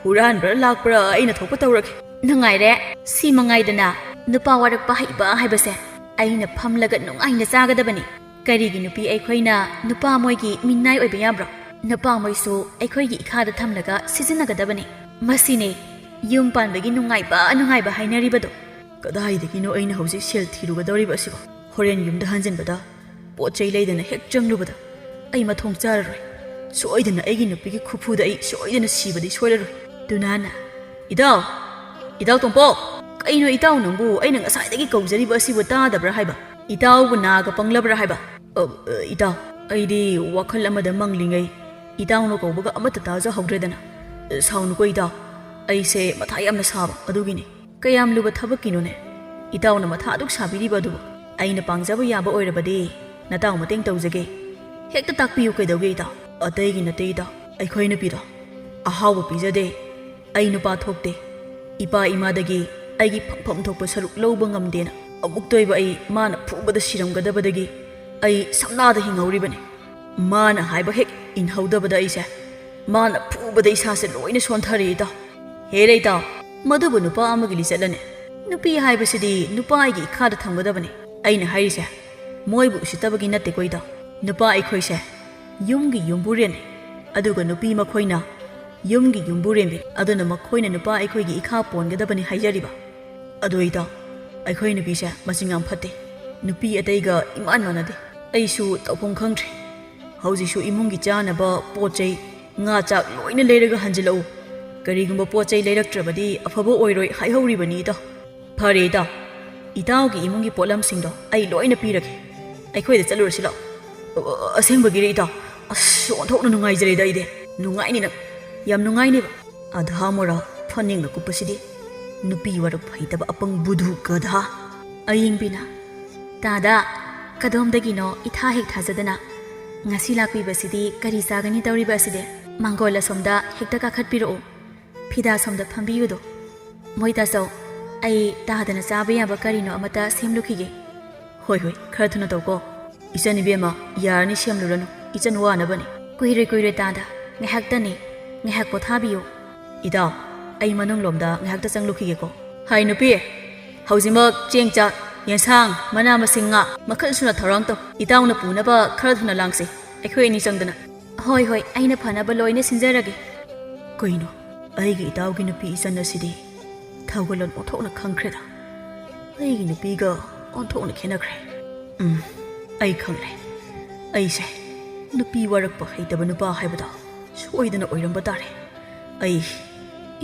ꯍꯨꯔꯥꯟꯕ꯭ꯔꯥ ꯂꯥꯛꯄ꯭ꯔꯥ ꯑꯩꯅ ꯊꯣꯛꯄ ꯇꯧꯔꯒꯦ ꯅꯨꯡꯉꯥꯏꯔꯦ ꯁꯤ ꯃꯉꯥꯏꯗꯅ ꯅꯨꯄꯥ ꯋꯥꯔꯛꯄ ꯍꯩꯕ ꯍꯥꯏꯕꯁꯦ ꯑꯩꯅ ꯐꯝꯂꯒ ꯅꯨꯡꯉꯥꯏꯅ ꯆꯥꯒꯗꯕꯅꯤ ꯀꯔꯤꯒꯤ ꯅꯨꯄꯤ ꯑꯩꯈꯣꯏꯅ ꯅꯨꯄꯥ ꯃꯣꯏꯒꯤ ꯃꯤꯅꯥꯏ ꯑꯣꯏꯕ ꯌꯥꯕ꯭ꯔꯣ ꯅꯨꯄꯥ ꯃꯣꯏꯁꯨ ꯑꯩꯈꯣꯏꯒꯤ ꯏꯈꯥꯗ ꯊꯝꯂꯒ ꯁꯤꯖꯤꯟꯅꯒꯗꯕꯅꯤ ꯃꯁꯤꯅꯦ ꯌꯨꯝ ꯄꯥꯟꯕꯒꯤ ꯅꯨꯡꯉꯥꯏꯕ ꯍꯥꯏꯅꯔꯤꯕꯗꯣ ꯀꯗꯥꯏꯗꯒꯤꯅꯣ ꯑꯩꯅ ꯍꯧꯖꯤꯛ ꯁꯦꯜ ꯊꯤꯔꯨꯒꯗꯧꯔꯤꯕ ꯑꯁꯤꯕꯣ ꯍꯣꯔꯦꯟ ꯌꯨꯝꯗ ꯍꯟꯖꯤꯟꯕꯗ ꯄꯣꯠ ꯆꯩ ꯂꯩꯗꯅ ꯍꯦꯛ ꯆꯪꯂꯨꯕꯗ ꯑꯩ ꯃꯊꯣꯡ ꯆꯥꯔꯔꯣꯏ ꯁꯣꯏꯗꯅ ꯑꯩꯒꯤ ꯅꯨꯄꯤꯒꯤ ꯈꯨꯐꯨꯗ ꯑꯩ ꯁꯣꯏꯗꯅ ꯁꯤꯕꯗꯤ ꯁꯣꯏꯔꯔꯣꯏ ꯗꯨꯅꯥꯅ ꯏꯇꯥꯎ ꯇꯣꯝꯄꯣꯛ ꯀꯩꯅꯣ ꯏꯇꯥꯎ ꯅꯪꯕꯨ ꯑꯩꯅ ꯉꯁꯥꯏꯗꯒꯤ ꯀꯧꯖꯔꯤꯕ ꯑꯁꯤꯕꯨ ꯇꯥꯗꯕ꯭ꯔꯥ ꯍꯥꯏꯕ ꯏꯇꯥꯎꯕꯨ ꯅꯥꯒ ꯄꯪꯂꯕ꯭ꯔꯥ ꯍꯥꯏꯕ ꯏꯇꯥꯎ ꯑꯩꯗꯤ ꯋꯥꯈꯜ ꯑꯃꯗ ꯃꯪꯂꯤꯉꯩ ꯏꯇꯥꯎꯅ ꯀꯧꯕꯒ ꯑꯃꯠꯇ ꯇꯥꯖꯍꯧꯗ꯭ꯔꯦꯗꯅ ꯁꯥꯎꯅꯨꯀꯣ ꯏꯇꯥꯎ ꯑꯩꯁꯦ ꯃꯊꯥ ꯌꯥꯝꯅ ꯁꯥꯕ ꯑꯗꯨꯒꯤꯅꯤ ꯀꯌꯥꯝ ꯂꯨꯕ ꯊꯕꯛꯀꯤꯅꯣꯅꯦ ꯏꯇꯥꯎꯅ ꯃꯊꯥ ꯑꯗꯨꯛ ꯁꯥꯕꯤꯔꯤꯕ ꯑꯗꯨꯕꯨ ꯑꯩꯅ ꯄꯥꯡꯖꯕ ꯌꯥꯕ ꯑꯣꯏꯔꯕꯗꯤ ꯅꯇꯥꯎ ꯃꯇꯦꯡ ꯇꯧꯖꯒꯦ ꯍꯦꯛꯇ ꯇꯥꯛꯄꯤꯌꯨ ꯀꯩꯗꯧꯒꯦ ꯏꯇꯥꯎ ꯑꯇꯩꯒꯤ ꯅꯠꯇꯦ ꯏꯇꯥꯎ ꯑꯩꯈꯣꯏ ꯅꯨꯄꯤꯗꯣ ꯑꯍꯥꯎꯕ ꯄꯤꯖꯗꯦ ꯑꯩ ꯅꯨꯄꯥ ꯊꯣꯛꯇꯦ ꯏꯄꯥ ꯏꯃꯥꯗꯒꯤ ꯑꯩꯒꯤ ꯐꯪꯐꯝ ꯊꯣꯛꯄ ꯁꯔꯨꯛ ꯂꯧꯕ ꯉꯝꯗꯦꯅ ꯑꯃꯨꯛꯇꯣꯏꯕ ꯑꯩ ꯃꯥꯅ ꯐꯨꯕꯗ ꯁꯤꯔꯝꯒꯗꯕꯗꯒꯤ ꯑꯩ ꯁꯝꯅꯥꯗ ꯍꯤꯡꯍꯧꯔꯤꯕꯅꯤ ꯃꯥꯅ ꯍꯥꯏꯕ ꯍꯦꯛ ꯏꯟꯍꯧꯗꯕꯗ ꯑꯩꯁꯦ ꯃꯥꯅ ꯐꯨꯕꯗ ꯏꯁꯥꯁꯦ ꯂꯣꯏꯅ ꯁꯣꯟꯊꯔꯦ ꯏꯇꯥꯎ ꯍꯦꯔꯦ ꯏꯇꯥꯎ ꯃꯗꯨꯕꯨ ꯅꯨꯄꯥ ꯑꯃꯒꯤ ꯂꯤꯆꯠꯂꯅꯦ ꯅꯨꯄꯤ ꯍꯥꯏꯕꯁꯤꯗꯤ ꯅꯨꯄꯥꯒꯤ ꯏꯈꯥꯗ ꯊꯝꯒꯗꯕꯅꯤ ꯑꯩꯅ ꯍꯥꯏꯔꯤꯁꯦ ꯃꯣꯏꯕꯨ ꯎꯁꯤꯠꯇꯕꯒꯤ ꯅꯠꯇꯦꯀꯣ ꯏꯇꯥꯎ ꯅꯨꯄꯥ ꯑꯩꯈꯣꯏꯁꯦ ꯌꯨꯝꯒꯤ ꯌꯨꯝꯕꯨꯔꯦꯟꯅꯤ ꯑꯗꯨꯒ ꯅꯨꯄꯤ ꯃꯈꯣꯏꯅ ꯌꯨꯝꯒꯤ ꯌꯨꯝꯕꯨꯔꯦꯟꯕꯤ ꯑꯗꯨꯅ ꯃꯈꯣꯏꯅ ꯅꯨꯄꯥ ꯑꯩꯈꯣꯏꯒꯤ ꯏꯈꯥ ꯄꯣꯟꯒꯗꯕꯅꯤ ꯍꯥꯏꯖꯔꯤꯕ ꯑꯗꯨ ꯏꯇꯥꯎ ꯑꯩꯈꯣꯏ ꯅꯨꯄꯤꯁꯦ ꯃꯁꯤꯡ ꯌꯥꯝ ꯐꯠꯇꯦ ꯅꯨꯄꯤ ꯑꯇꯩꯒ ꯏꯃꯥꯟ ꯃꯥꯟꯅꯗꯦ ꯑꯩꯁꯨ ꯇꯧꯐꯝ ꯈꯪꯗ꯭ꯔꯦ ꯍꯧꯖꯤꯛꯁꯨ ꯏꯃꯨꯡꯒꯤ ꯆꯥꯅꯕ ꯄꯣꯠ ꯆꯩ ꯉꯥ ꯆꯥꯛ ꯂꯣꯏꯅ ꯂꯩꯔꯒ ꯍꯟꯖꯤꯜꯂꯛꯎ ꯀꯔꯤꯒꯨꯝꯕ ꯄꯣꯠ ꯆꯩ ꯂꯩꯔꯛꯇ꯭ꯔꯕꯗꯤ ꯑꯐꯕ ꯑꯣꯏꯔꯣꯏ ꯍꯥꯏꯍꯧꯔꯤꯕꯅꯤ ꯏꯇꯥꯎ ꯐꯔꯦ ꯏꯇꯥꯎ ꯏꯇꯥꯎꯒꯤ ꯏꯃꯨꯡꯒꯤ ꯄꯣꯠꯂꯝꯁꯤꯡꯗꯣ ꯑꯩ ꯂꯣꯏꯅ ꯄꯤꯔꯒꯦ ꯑꯩꯈꯣꯏꯗ ꯆꯠꯂꯨꯔꯁꯤ ꯂꯥꯛꯑꯣ ꯑꯁꯦꯡꯕꯒꯤꯔ ꯏꯇꯥꯎ ꯑꯁ ꯑꯣꯟꯊꯣꯛꯅ ꯅꯨꯡꯉꯥꯏꯖꯔꯦꯗ ꯑꯩꯗꯤ ꯅꯨꯡꯉꯥꯏꯅꯤ ꯅꯪ ꯌꯥꯝ ꯅꯨꯡꯉꯥꯏꯅꯦꯕ ꯑꯙꯥ ꯃꯣꯔꯥ ꯐꯅꯦꯡꯅ ꯀꯨꯞꯄꯁꯤꯗꯤ ꯅꯨꯄꯤ ꯋꯥꯔꯛ ꯍꯩꯇꯕ ꯑꯄꯪ ꯕꯨꯙꯨ ꯒꯙꯥ ꯑꯌꯤꯡꯕꯤꯅ ꯇꯥꯗ ꯀꯗꯣꯝꯗꯒꯤꯅꯣ ꯏꯊꯥ ꯍꯦꯛ ꯊꯥꯖꯗꯅ ꯉꯁꯤ ꯂꯥꯛꯄꯤꯕꯁꯤꯗꯤ ꯀꯔꯤ ꯆꯥꯒꯅꯤ ꯇꯧꯔꯤꯕ ꯑꯁꯤꯗꯤ ꯃꯥꯡꯒꯣꯜ ꯑꯁꯣꯝꯗ ꯍꯦꯛꯇ ꯀꯥꯈꯠꯄꯤꯔꯛꯎ ꯐꯤꯗꯥ ꯁꯣꯝꯗ ꯐꯝꯕꯤꯌꯨꯗꯣ ꯃꯣꯏ ꯇꯥꯆꯧ ꯑꯩ ꯇꯥꯗꯅ ꯆꯥꯕ ꯌꯥꯕ ꯀꯔꯤꯅꯣ ꯑꯃꯠꯇ ꯁꯦꯝꯂꯨꯈꯤꯒꯦ ꯍꯣꯏ ꯈꯔ ꯊꯨꯅ ꯇꯧꯀꯣ ꯏꯆꯟ ꯏꯕꯦꯝꯃ ꯌꯥꯔꯅꯤ ꯁꯦꯝꯂꯨꯔꯅꯨ ꯏꯆꯟ ꯋꯥꯅꯕꯅꯤ ꯀꯨꯏꯔꯣꯏ ꯇꯥꯗ ꯉꯥꯏꯍꯥꯛꯇꯅꯤ ꯉꯥꯏꯍꯥꯛ ꯄꯣꯊꯥꯕꯤꯌꯨ ꯏꯇꯥꯎ ꯑꯩ ꯃꯅꯨꯡꯂꯣꯝꯗ ꯉꯥꯏꯍꯥꯛꯇ ꯆꯪꯂꯨꯈꯤꯒꯦꯀꯣ ꯍꯥꯏ ꯅꯨꯄꯤ ꯍꯧꯖꯤꯛꯃꯛ ꯆꯦꯡ ꯆꯥꯛ ꯌꯦꯟꯁꯥꯡ ꯃꯅꯥ ꯃꯁꯤꯡ ꯉꯥ ꯃꯈꯜ ꯁꯨꯅ ꯊꯧꯔꯥꯡ ꯇꯧ ꯏꯇꯥꯎꯅ ꯄꯨꯅꯕ ꯈꯔ ꯊꯨꯅ ꯂꯥꯡꯁꯤ ꯑꯩꯈꯣꯏ ꯑꯅꯤ ꯆꯪꯗꯅ ꯍꯣꯏ ꯑꯩꯅ ꯐꯅꯕ ꯂꯣꯏꯅ ꯁꯤꯟꯖꯔꯒꯦ ꯀꯩꯅꯣ ꯑꯩꯒꯤ ꯏꯇꯥꯎꯒꯤ ꯅꯨꯄꯤ ꯏꯆꯟ ꯑꯁꯤꯗꯤ ꯊꯧꯒꯜꯂꯣꯟ ꯑꯣꯟꯊꯣꯛꯅ ꯈꯪꯈ꯭ꯔꯦꯗ ꯑꯩꯒꯤ ꯅꯨꯄꯤꯒ ꯑꯣꯟꯊꯣꯛꯅ ꯈꯦꯠꯅꯈ꯭ꯔꯦ ꯑꯩ ꯈꯪꯂꯦ ꯑꯩꯁꯦ ꯅꯨꯄꯤ ꯋꯥꯔꯛꯄ ꯍꯩꯇꯕ ꯅꯨꯄꯥ ꯍꯥꯏꯕꯗꯣ ꯁꯣꯏꯗꯅ ꯑꯣꯏꯔꯝꯕ ꯇꯥꯔꯦ ꯑꯩ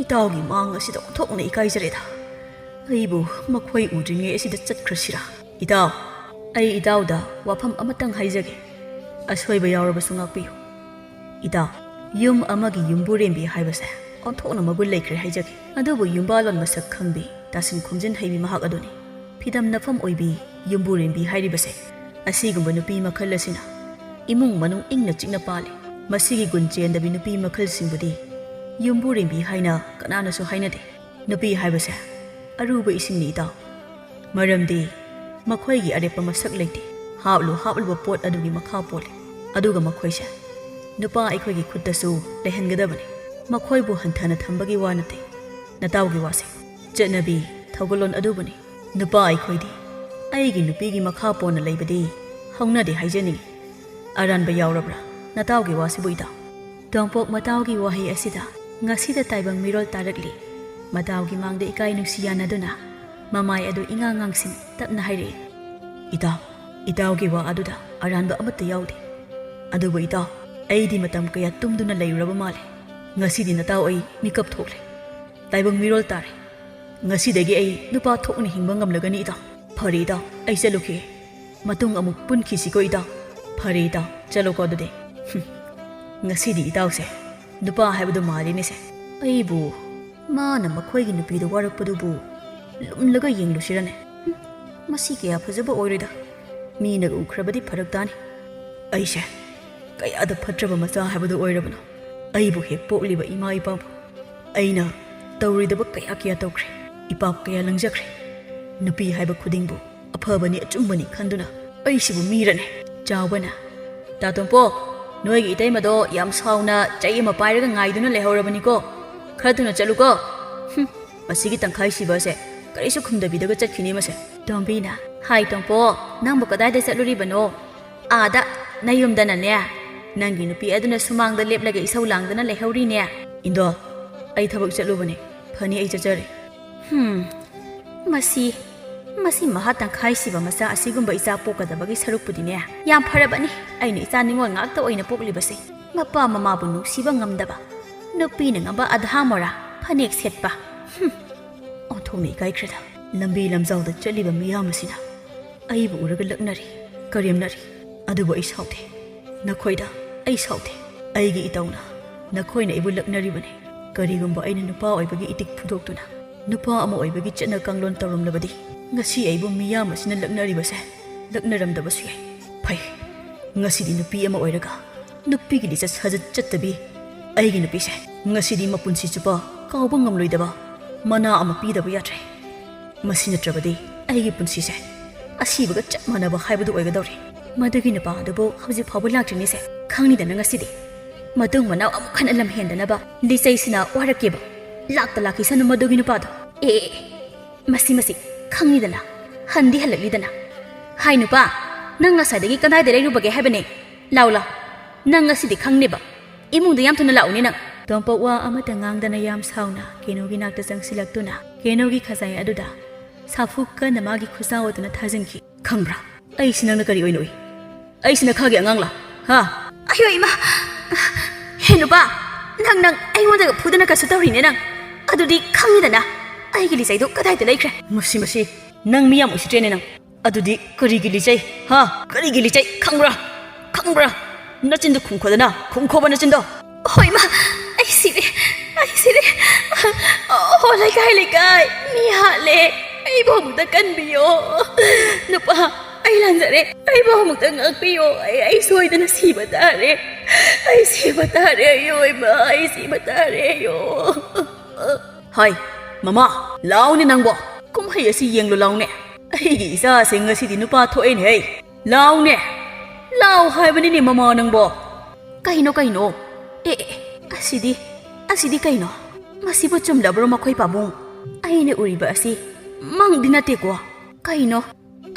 ꯏꯇꯥꯎꯒꯤ ꯃꯥꯡ ꯑꯁꯤꯗ ꯑꯣꯟꯊꯣꯛꯅ ꯏꯀꯥꯏꯖꯔꯦꯗ ꯑꯩꯕꯨ ꯃꯈꯣꯏ ꯎꯗ꯭ꯔꯤꯉꯩ ꯑꯁꯤꯗ ꯆꯠꯈ꯭ꯔꯁꯤꯔꯥ ꯏꯇꯥꯎ ꯑꯩ ꯏꯇꯥꯎꯗ ꯋꯥꯐꯝ ꯑꯃꯇꯪ ꯍꯥꯏꯖꯒꯦ ꯑꯁꯣꯏꯕ ꯌꯥꯎꯔꯕꯁꯨ ꯉꯥꯛꯄꯤꯌꯨ ꯏꯇꯥꯎ ꯌꯨꯝ ꯑꯃꯒꯤ ꯌꯨꯝꯕꯨꯔꯦꯝꯕꯤ ꯍꯥꯏꯕꯁꯦ ꯑꯣꯟꯊꯣꯛꯅ ꯃꯒꯨꯟ ꯂꯩꯈ꯭ꯔꯦ ꯍꯥꯏꯖꯒꯦ ꯑꯗꯨꯕꯨ ꯌꯨꯝꯕꯥꯂꯣꯟ ꯃꯁꯛ ꯈꯪꯕꯤ ꯇꯥꯁꯤꯟ ꯈꯣꯝꯖꯤꯟ ꯍꯩꯕꯤ ꯃꯍꯥꯛ ꯑꯗꯨꯅꯤ ꯐꯤꯗꯝ ꯅꯐꯝ ꯑꯣꯏꯕꯤ ꯌꯨꯝꯕꯨꯔꯦꯝꯕꯤ ꯍꯥꯏꯔꯤꯕꯁꯦ ꯑꯁꯤꯒꯨꯝꯕ ꯅꯨꯄꯤ ꯃꯈꯜ ꯑꯁꯤꯅ ꯏꯃꯨꯡ ꯃꯅꯨꯡ ꯏꯪꯅ ꯆꯤꯛꯅ ꯄꯥꯜꯂꯤ ꯃꯁꯤꯒꯤ ꯒꯨꯟ ꯆꯦꯟꯗꯕꯤ ꯅꯨꯄꯤ ꯃꯈꯜꯁꯤꯡꯕꯨꯗꯤ ꯌꯨꯝꯕꯨꯔꯦꯝꯕꯤ ꯍꯥꯏꯅ ꯀꯅꯥꯅꯁꯨ ꯍꯥꯏꯅꯗꯦ Nupi haibase aruba isingni itaw maramdi makhoigi arepa masak leite haplu pot adugi makha pole aduga makhoise nupa aikhoigi khuddasu lehengadabani makhoibu hanthana thambagi wa nate natawgi wase chetnabi thaugalon adubani nupa aikhoidi aigi nupigi makha pona leibadi haunade haijani aranba yaurabra natawgi wasibu itaw tongpok matawgi wahi asida ngasida taibang mirol tarakli matawgi mangde ikai nusiyanaduna mamai adu ingangangsing tapna haire itaw wa aduda aranba amata yaudi adubu itaw aidi matam kaya tumduna layuraba male ngasidi nataw ai mikap thokle taibang mirol tare ngasidagi ai nupa thokni hingba ngamlagani itaw phari itaw ai chaluki matung amuk punkhisiko itaw phari itaw chaloko adude ngasidi itawse nupa haibadu malini se aibu mana makhoigi nupido warakpadubu lumlaga yenglusirane masi kaya phajaba oirida Meena उख्रबदी फरक तानी ऐसे कयादा फट्रब मचा हाबदो ओइरबनो अइबु हे पोकलिबा इमा इपा अइना तौरिदब कया कया तौख्रे इपा कया लंगजख्रे नुपी हाइबा खुदिंगबु अफबनी अचुंबनी खंदुना अइसिबु मीरने चावबना तातोंपो नोइगी इतैमदो याम साउना चाइमा पाइरगा ngaइदुना लेहौरबनीको खरतुना चलुको मसिगी तंखाइ सिबसे करिसु खुमदबिदगा चटखिनी मसे तोंबीना high तोंपो नंबु कदाइदा चलुरिबनो आदा नयुमदनाने नंगी नुपी अदुना सुमांगदा लेपलगा इसौ लांगदना लेहौरीने इंदो आई थबक चलुबने फनी आई चचरे मसी महा तंखाइ सिबा मसा असिगुंबा इचा पोकदबगी सरुकपुदिने याम फरबनी आइना इचा निंगोल ngakta oina pokliबसे Mopa ममाबु नुसिबा ngamdaba नुपीना ngamba adha mora phanek setpa ओंथोंनि गाइख्रेदा लंबी लमजाउदा चलिबा मियामसिना अइबु उरगा लकनरी करियमनरी अदुबो आई साउथे नखोइदा आई साउथे अइगी इतौना नखोइना इबु लकनरीबने करिगुंबा आइना नुपा ओइबगी इतिक फुदोक्तुना नुपा अमा ओइबगी चना कांगलोन तौरमलबदी ngasi aibu miyamasina laknaribase laknaramdabasu yai phai ngasidi nupi ama oiraga nupigi li sajat chattabi aigi nupi se ngasidi mapunsi chupa kauba ngamloidaba mana ama pidaba yatre masina trabadi aigi punsi se asibaga chapmanaba haibadu oigadawri madagi napa adabo hauji phabu laktrini se khangni dana ngasidi madung mana amukhan alam hendanaba lisaisina warakeba lakta lakisanu madagi napa masi खंगीदना हंदी हलकलीदना हाय नुपा नंग ngसाइदगी कदाइदा लेरुबगे हायबने लाउला नंग ngasiदि खंगनेबा इमुंगदा याम थुना लाउनि नंग तोंपवा अमता ngang याम साउना केनोगी नाक्ता चंगसिलक्तुना केनोगी खजाय अदुदा साफुक्का नमागी खुसावदना थाजिनखि खंब्रा अइसिनंगना करि ओइनोइ अइसिना खागे अंगांगला हा अयो इमा हे नुपा नंग अइमोंदा फुदना कसु तौरिने नंग अदुदि खंगीदना आइगी लिचाइदो कदाइदा लेख्रे मसी नंग मियाम उसिट्रेने नंग अदुदि करिगी लिचाइ हा करिगी लिचाइ खंब्रा नचिंदो खुंखोदना खुंखोबा नचिंदो होइमा आइसिरे ओ लेकाइ मी हाले आई बोमुदा कनबियो नुपा आई लांजरे आई बोमुदा ngakpiyo आई सोइदना सिबा तारे यो इमा आई सिबा तारे यो हाय Mama, laune nangbo. Kum hai asi yenglo laune. Aigi isa singa sidi nupa thoe ne. Laune. Lau hai bani ni mama nangbo. Kaino. Asidi kaino. Masibo chum labro makhoi pabung. Aine uriba asi. Mang dinate ko. Kaino.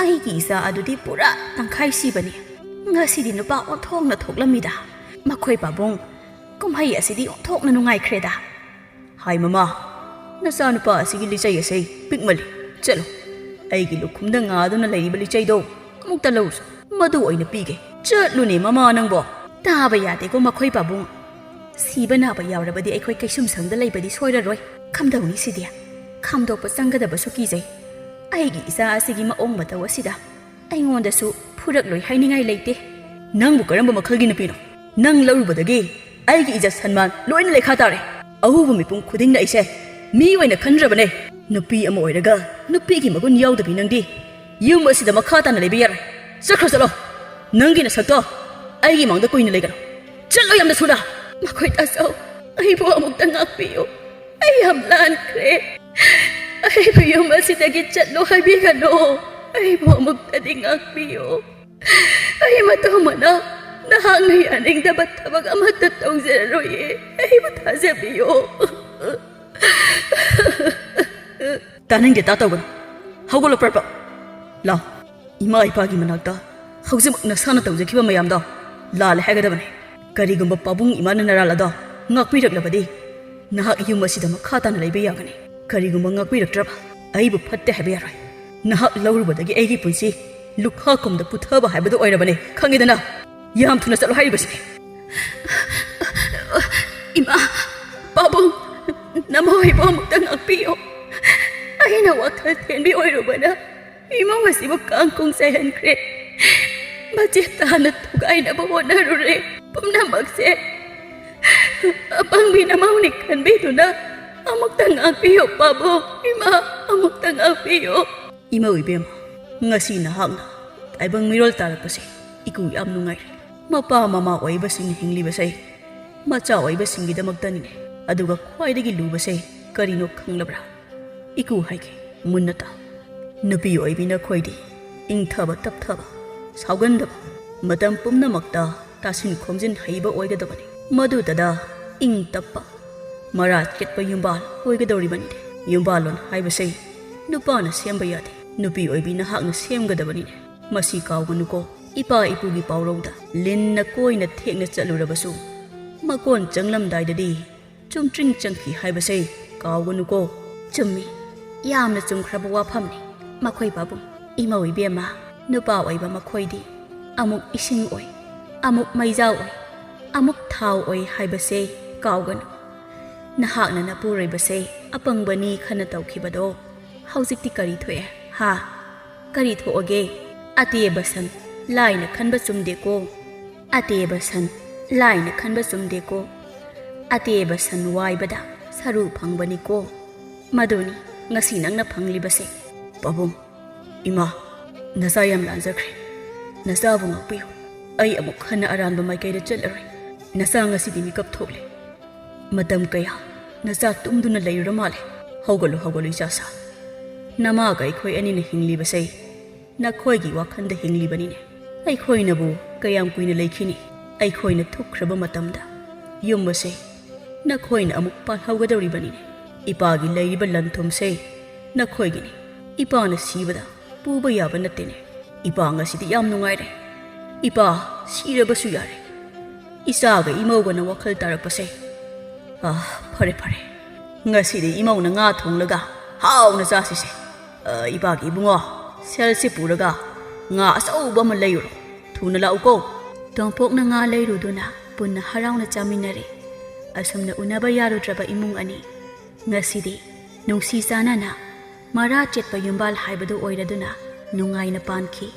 Aigi isa adudi pura tangkhai si bani. Ngasidi nupa onthong na thoklamida. Makhoi pabung. Kum hai asidi onthok na nungai khreda. Hai mama. नसा नुपा असिगी लिचाइ असै पिकमली चलो आइगी लुखुमदा ngaदुना लैरिबा लिचाइदो अमुक्ता loss मदु ओइना पीगे चलुने mama नंगबो ताबा यादेको मखोइ पाबुं सिबा नाबा यावरबदि अखोइ कैसुम संगदा लैबदि सोइररोइ खमदौनि सिदि खमदोपा संगदबसु कीजै आइगी इसा असिगी माओंग मतौ असिदा आइंगोंदसु फुरक लोइ हाइनिङाइ लैते नंगबु करम्बा मखलगी नपिनो नंग लौरुबदगी आइगी इज्जत सन्मान लोइना लेखा तारे अहुबु मिपुं खुदिंना इसे मी वैना खनद्रबने नुपी अमा ओइरगा नुपीगी मगुन याउदबि नंगदि युम असिदा मखा ताना लेबि यार चलो नंगी न सकतो आइगी मांगदा कोइना लेगनो चलो यामदा सुना मखोइ तासौ आइबो अमुक्ता ngakpiyo ai ham lan kre ꯑꯩꯕꯨ ꯌꯨꯝ ꯑꯁꯤꯗꯒꯤ ꯆꯠꯂꯣ ꯍꯥꯏꯕꯤꯒꯅꯣ ꯑꯩꯕꯨ ꯑꯃꯨꯛꯇꯗꯤ ꯉꯥꯛꯄꯤꯌꯨ ꯑꯩ ꯃꯇꯧ ꯃꯅꯥꯎ ꯅꯍꯥꯛꯅ ꯌꯥꯅꯤꯡꯗꯕ ꯊꯕꯛ ꯑꯃꯠꯇ ꯇꯧꯖꯔꯔꯣꯏꯌꯦ ꯑꯩꯕꯨ ꯊꯥꯖꯕꯤꯌꯣ ꯇꯥꯅꯤꯡꯗꯦ ꯇꯧꯒꯅꯨ ꯍꯧꯒꯠꯂꯣ ꯄ꯭ꯔꯄ ꯂꯥꯎ ꯏꯃꯥ ꯏꯄꯥꯒꯤ ꯃꯅꯥꯛꯇ ꯍꯧꯖꯤꯛꯃꯛ ꯅꯁꯥꯅ ꯇꯧꯖꯈꯤꯕ ꯃꯌꯥꯝꯗꯣ ꯂꯥꯜꯂꯦ ꯍꯥꯏꯒꯗꯕꯅꯤ ꯀꯔꯤꯒꯨꯝꯕ ꯄꯥꯕꯨꯡ ꯏꯃꯥꯅ ꯅꯔꯥꯜ ꯑꯗꯣ ꯉꯥꯛꯄꯤꯔꯛꯂꯕꯗꯤ ꯅꯍꯥꯛ ꯌꯨꯝ ꯑꯁꯤꯗ ꯃꯈꯥ ꯇꯥꯅ ꯂꯩꯕ ꯌꯥꯒꯅꯤ ꯀꯔꯤꯒꯨꯝꯕ ꯉꯥꯛꯄꯤꯔꯛꯇ꯭ꯔꯕ ꯑꯩꯕꯨ ꯐꯠꯇꯦ ꯍꯥꯏꯕ ꯌꯥꯔꯣꯏ ꯅꯍꯥꯛ ꯂꯧꯔꯨꯕꯗꯒꯤ ꯑꯩꯒꯤ ꯄꯨꯟꯁꯤ ꯂꯨꯈꯥꯀꯨꯝꯗ ꯄꯨꯊꯕ ꯍꯥꯏꯕꯗꯨ ꯑꯣꯏꯔꯕꯅꯤ ꯈꯪꯉꯤꯗꯅ ꯌꯥꯝ ꯊꯨꯅ ꯆꯠꯂꯣ ꯍꯥꯏꯔꯤꯕꯁꯤꯅꯤ ꯏꯃꯥ ꯄꯥꯕꯨꯡ ꯅꯃꯥꯏꯕꯨ ꯑꯃꯨꯛꯇ ꯉꯥꯛꯄꯤꯌꯣ ꯑꯩꯅ ꯋꯥꯈꯜ ꯊꯦꯟꯕꯤ ꯑꯣꯏꯔꯨꯕꯅ ꯏꯃꯨꯡ ꯑꯁꯤꯕꯨ ꯀꯥꯡꯀꯨꯡ ꯆꯥꯏꯍꯟꯈ꯭ꯔꯦ ꯃꯆꯦꯠ ꯇꯥꯅ ꯊꯨꯒꯥꯏꯅꯕ ꯍꯣꯠꯅꯔꯨꯔꯦ ꯄꯨꯝꯅꯃꯛꯁꯦ ꯑꯄꯪꯕꯤ ꯅꯃꯧꯅꯤ ꯈꯟꯕꯤꯗꯨꯅ ꯑꯃꯨꯛꯇ ꯉꯥꯛꯄꯤꯌꯣ ꯄꯥꯕꯨꯡ ꯏꯃꯥ ꯑꯃꯨꯛꯇ ꯉꯥꯛꯄꯤꯌꯣ ꯏꯃꯧ ꯏꯕꯦꯝꯃ ꯉꯁꯤ ꯅꯍꯥꯛꯅ ꯇꯥꯏꯕꯪ ꯃꯤꯔꯣꯜ ꯇꯥꯔꯛꯄꯁꯦ ꯏꯀꯨ ꯌꯥꯝ ꯅꯨꯡꯉꯥꯏꯔꯦ ꯃꯄꯥ ꯃꯃꯥ ꯑꯣꯏꯕꯁꯤꯡꯅ ꯍꯤꯡꯂꯤꯕꯁꯦ ꯃꯆꯥ ꯑꯣꯏꯕꯁꯤꯡꯒꯤꯗꯃꯛꯇꯅꯤꯅꯦ ꯑꯗꯨꯒ ꯈ꯭ꯋꯥꯏꯗꯒꯤ ꯂꯨꯕꯁꯦ ꯀꯔꯤꯅꯣ ꯈꯪꯂꯕ꯭ꯔꯥ इकू हाइगे मुन्नता नुपी ओइबिना खोइदी इंथब तपथब साउगंदब मतम पुम्नमक्ता तासिन खोमजिन हईब ओइगदबनी मदुददा इंग तप्पा मरात केटपा युम्बाल ओइगदौरिबनी युम्बालोन हाइबसे नुपाना सेमबा यादे नुपी ओइबिना हाकना सेमगदबनी मसी काउगनुको इपा इपुगी पाउरौदा लिन्ना कोइना थेकना चलुरबसु मकोन चंगलमदाइददी चुमट्रिंग चंखी हाइबसे काउगनुको चुम्मी यामना चुमख्रब वाफमनी मखोई बाबू इमौ इबेमा नुपा ओइबा मखोइदी अमुक इसिंग ओइ अमुक मैजा ओइ अमुक थाव ओइ हाइबसे काउगनु नहाकना नपुरैबसे अपंगबनी खना तौखिबदो हौजिक्ति करी थोए हा करी थोअगे अतेबसन लाइना खनबा चुमदेको अतेबसन लाइना खनबा चुमदेको अतेबसन वाइबदा सरु फंगबनिको मदुनी ngasi nangna phanglibase pabung ima nasa yam lanjakre nasa bu ngakpiu ai amuk khana aranba maikaida challaroi nasa ngasi di mikap thokle matam kaya nasa tumduna leira male hogolu isasa nama kai khoi ani na hinglibase na khoi gi wakhan da hinglibani ne ai khoi na bu kayam kuina leikhini ai khoi na thukhraba matamda yumbase na khoi na amuk pal haugadori bani ne इपागी लैरिबा लंथुमसे नखोइगिनी इपाना सीबदा पुबा याबा नतेने इपा ngasiदी याम नुंगाइरे इपा सीरबसु यारे इसागा इमौगना वखल तारकपसे फरे फरे ngasiदी इमौना nga थोंगलगा हाउना चासिसे इपागी बुंगो सेलसे पुरगा nga असौबा म लैरो थुना लाउको तोंपोकना nga लैरुदुना पुन्ना हराउना चामिनरे असमना उनाबा यारुद्रबा इमुंग अनि ngasidi nungsi sanana mara chetpa yumbal haibadu oiraduna nungaina panki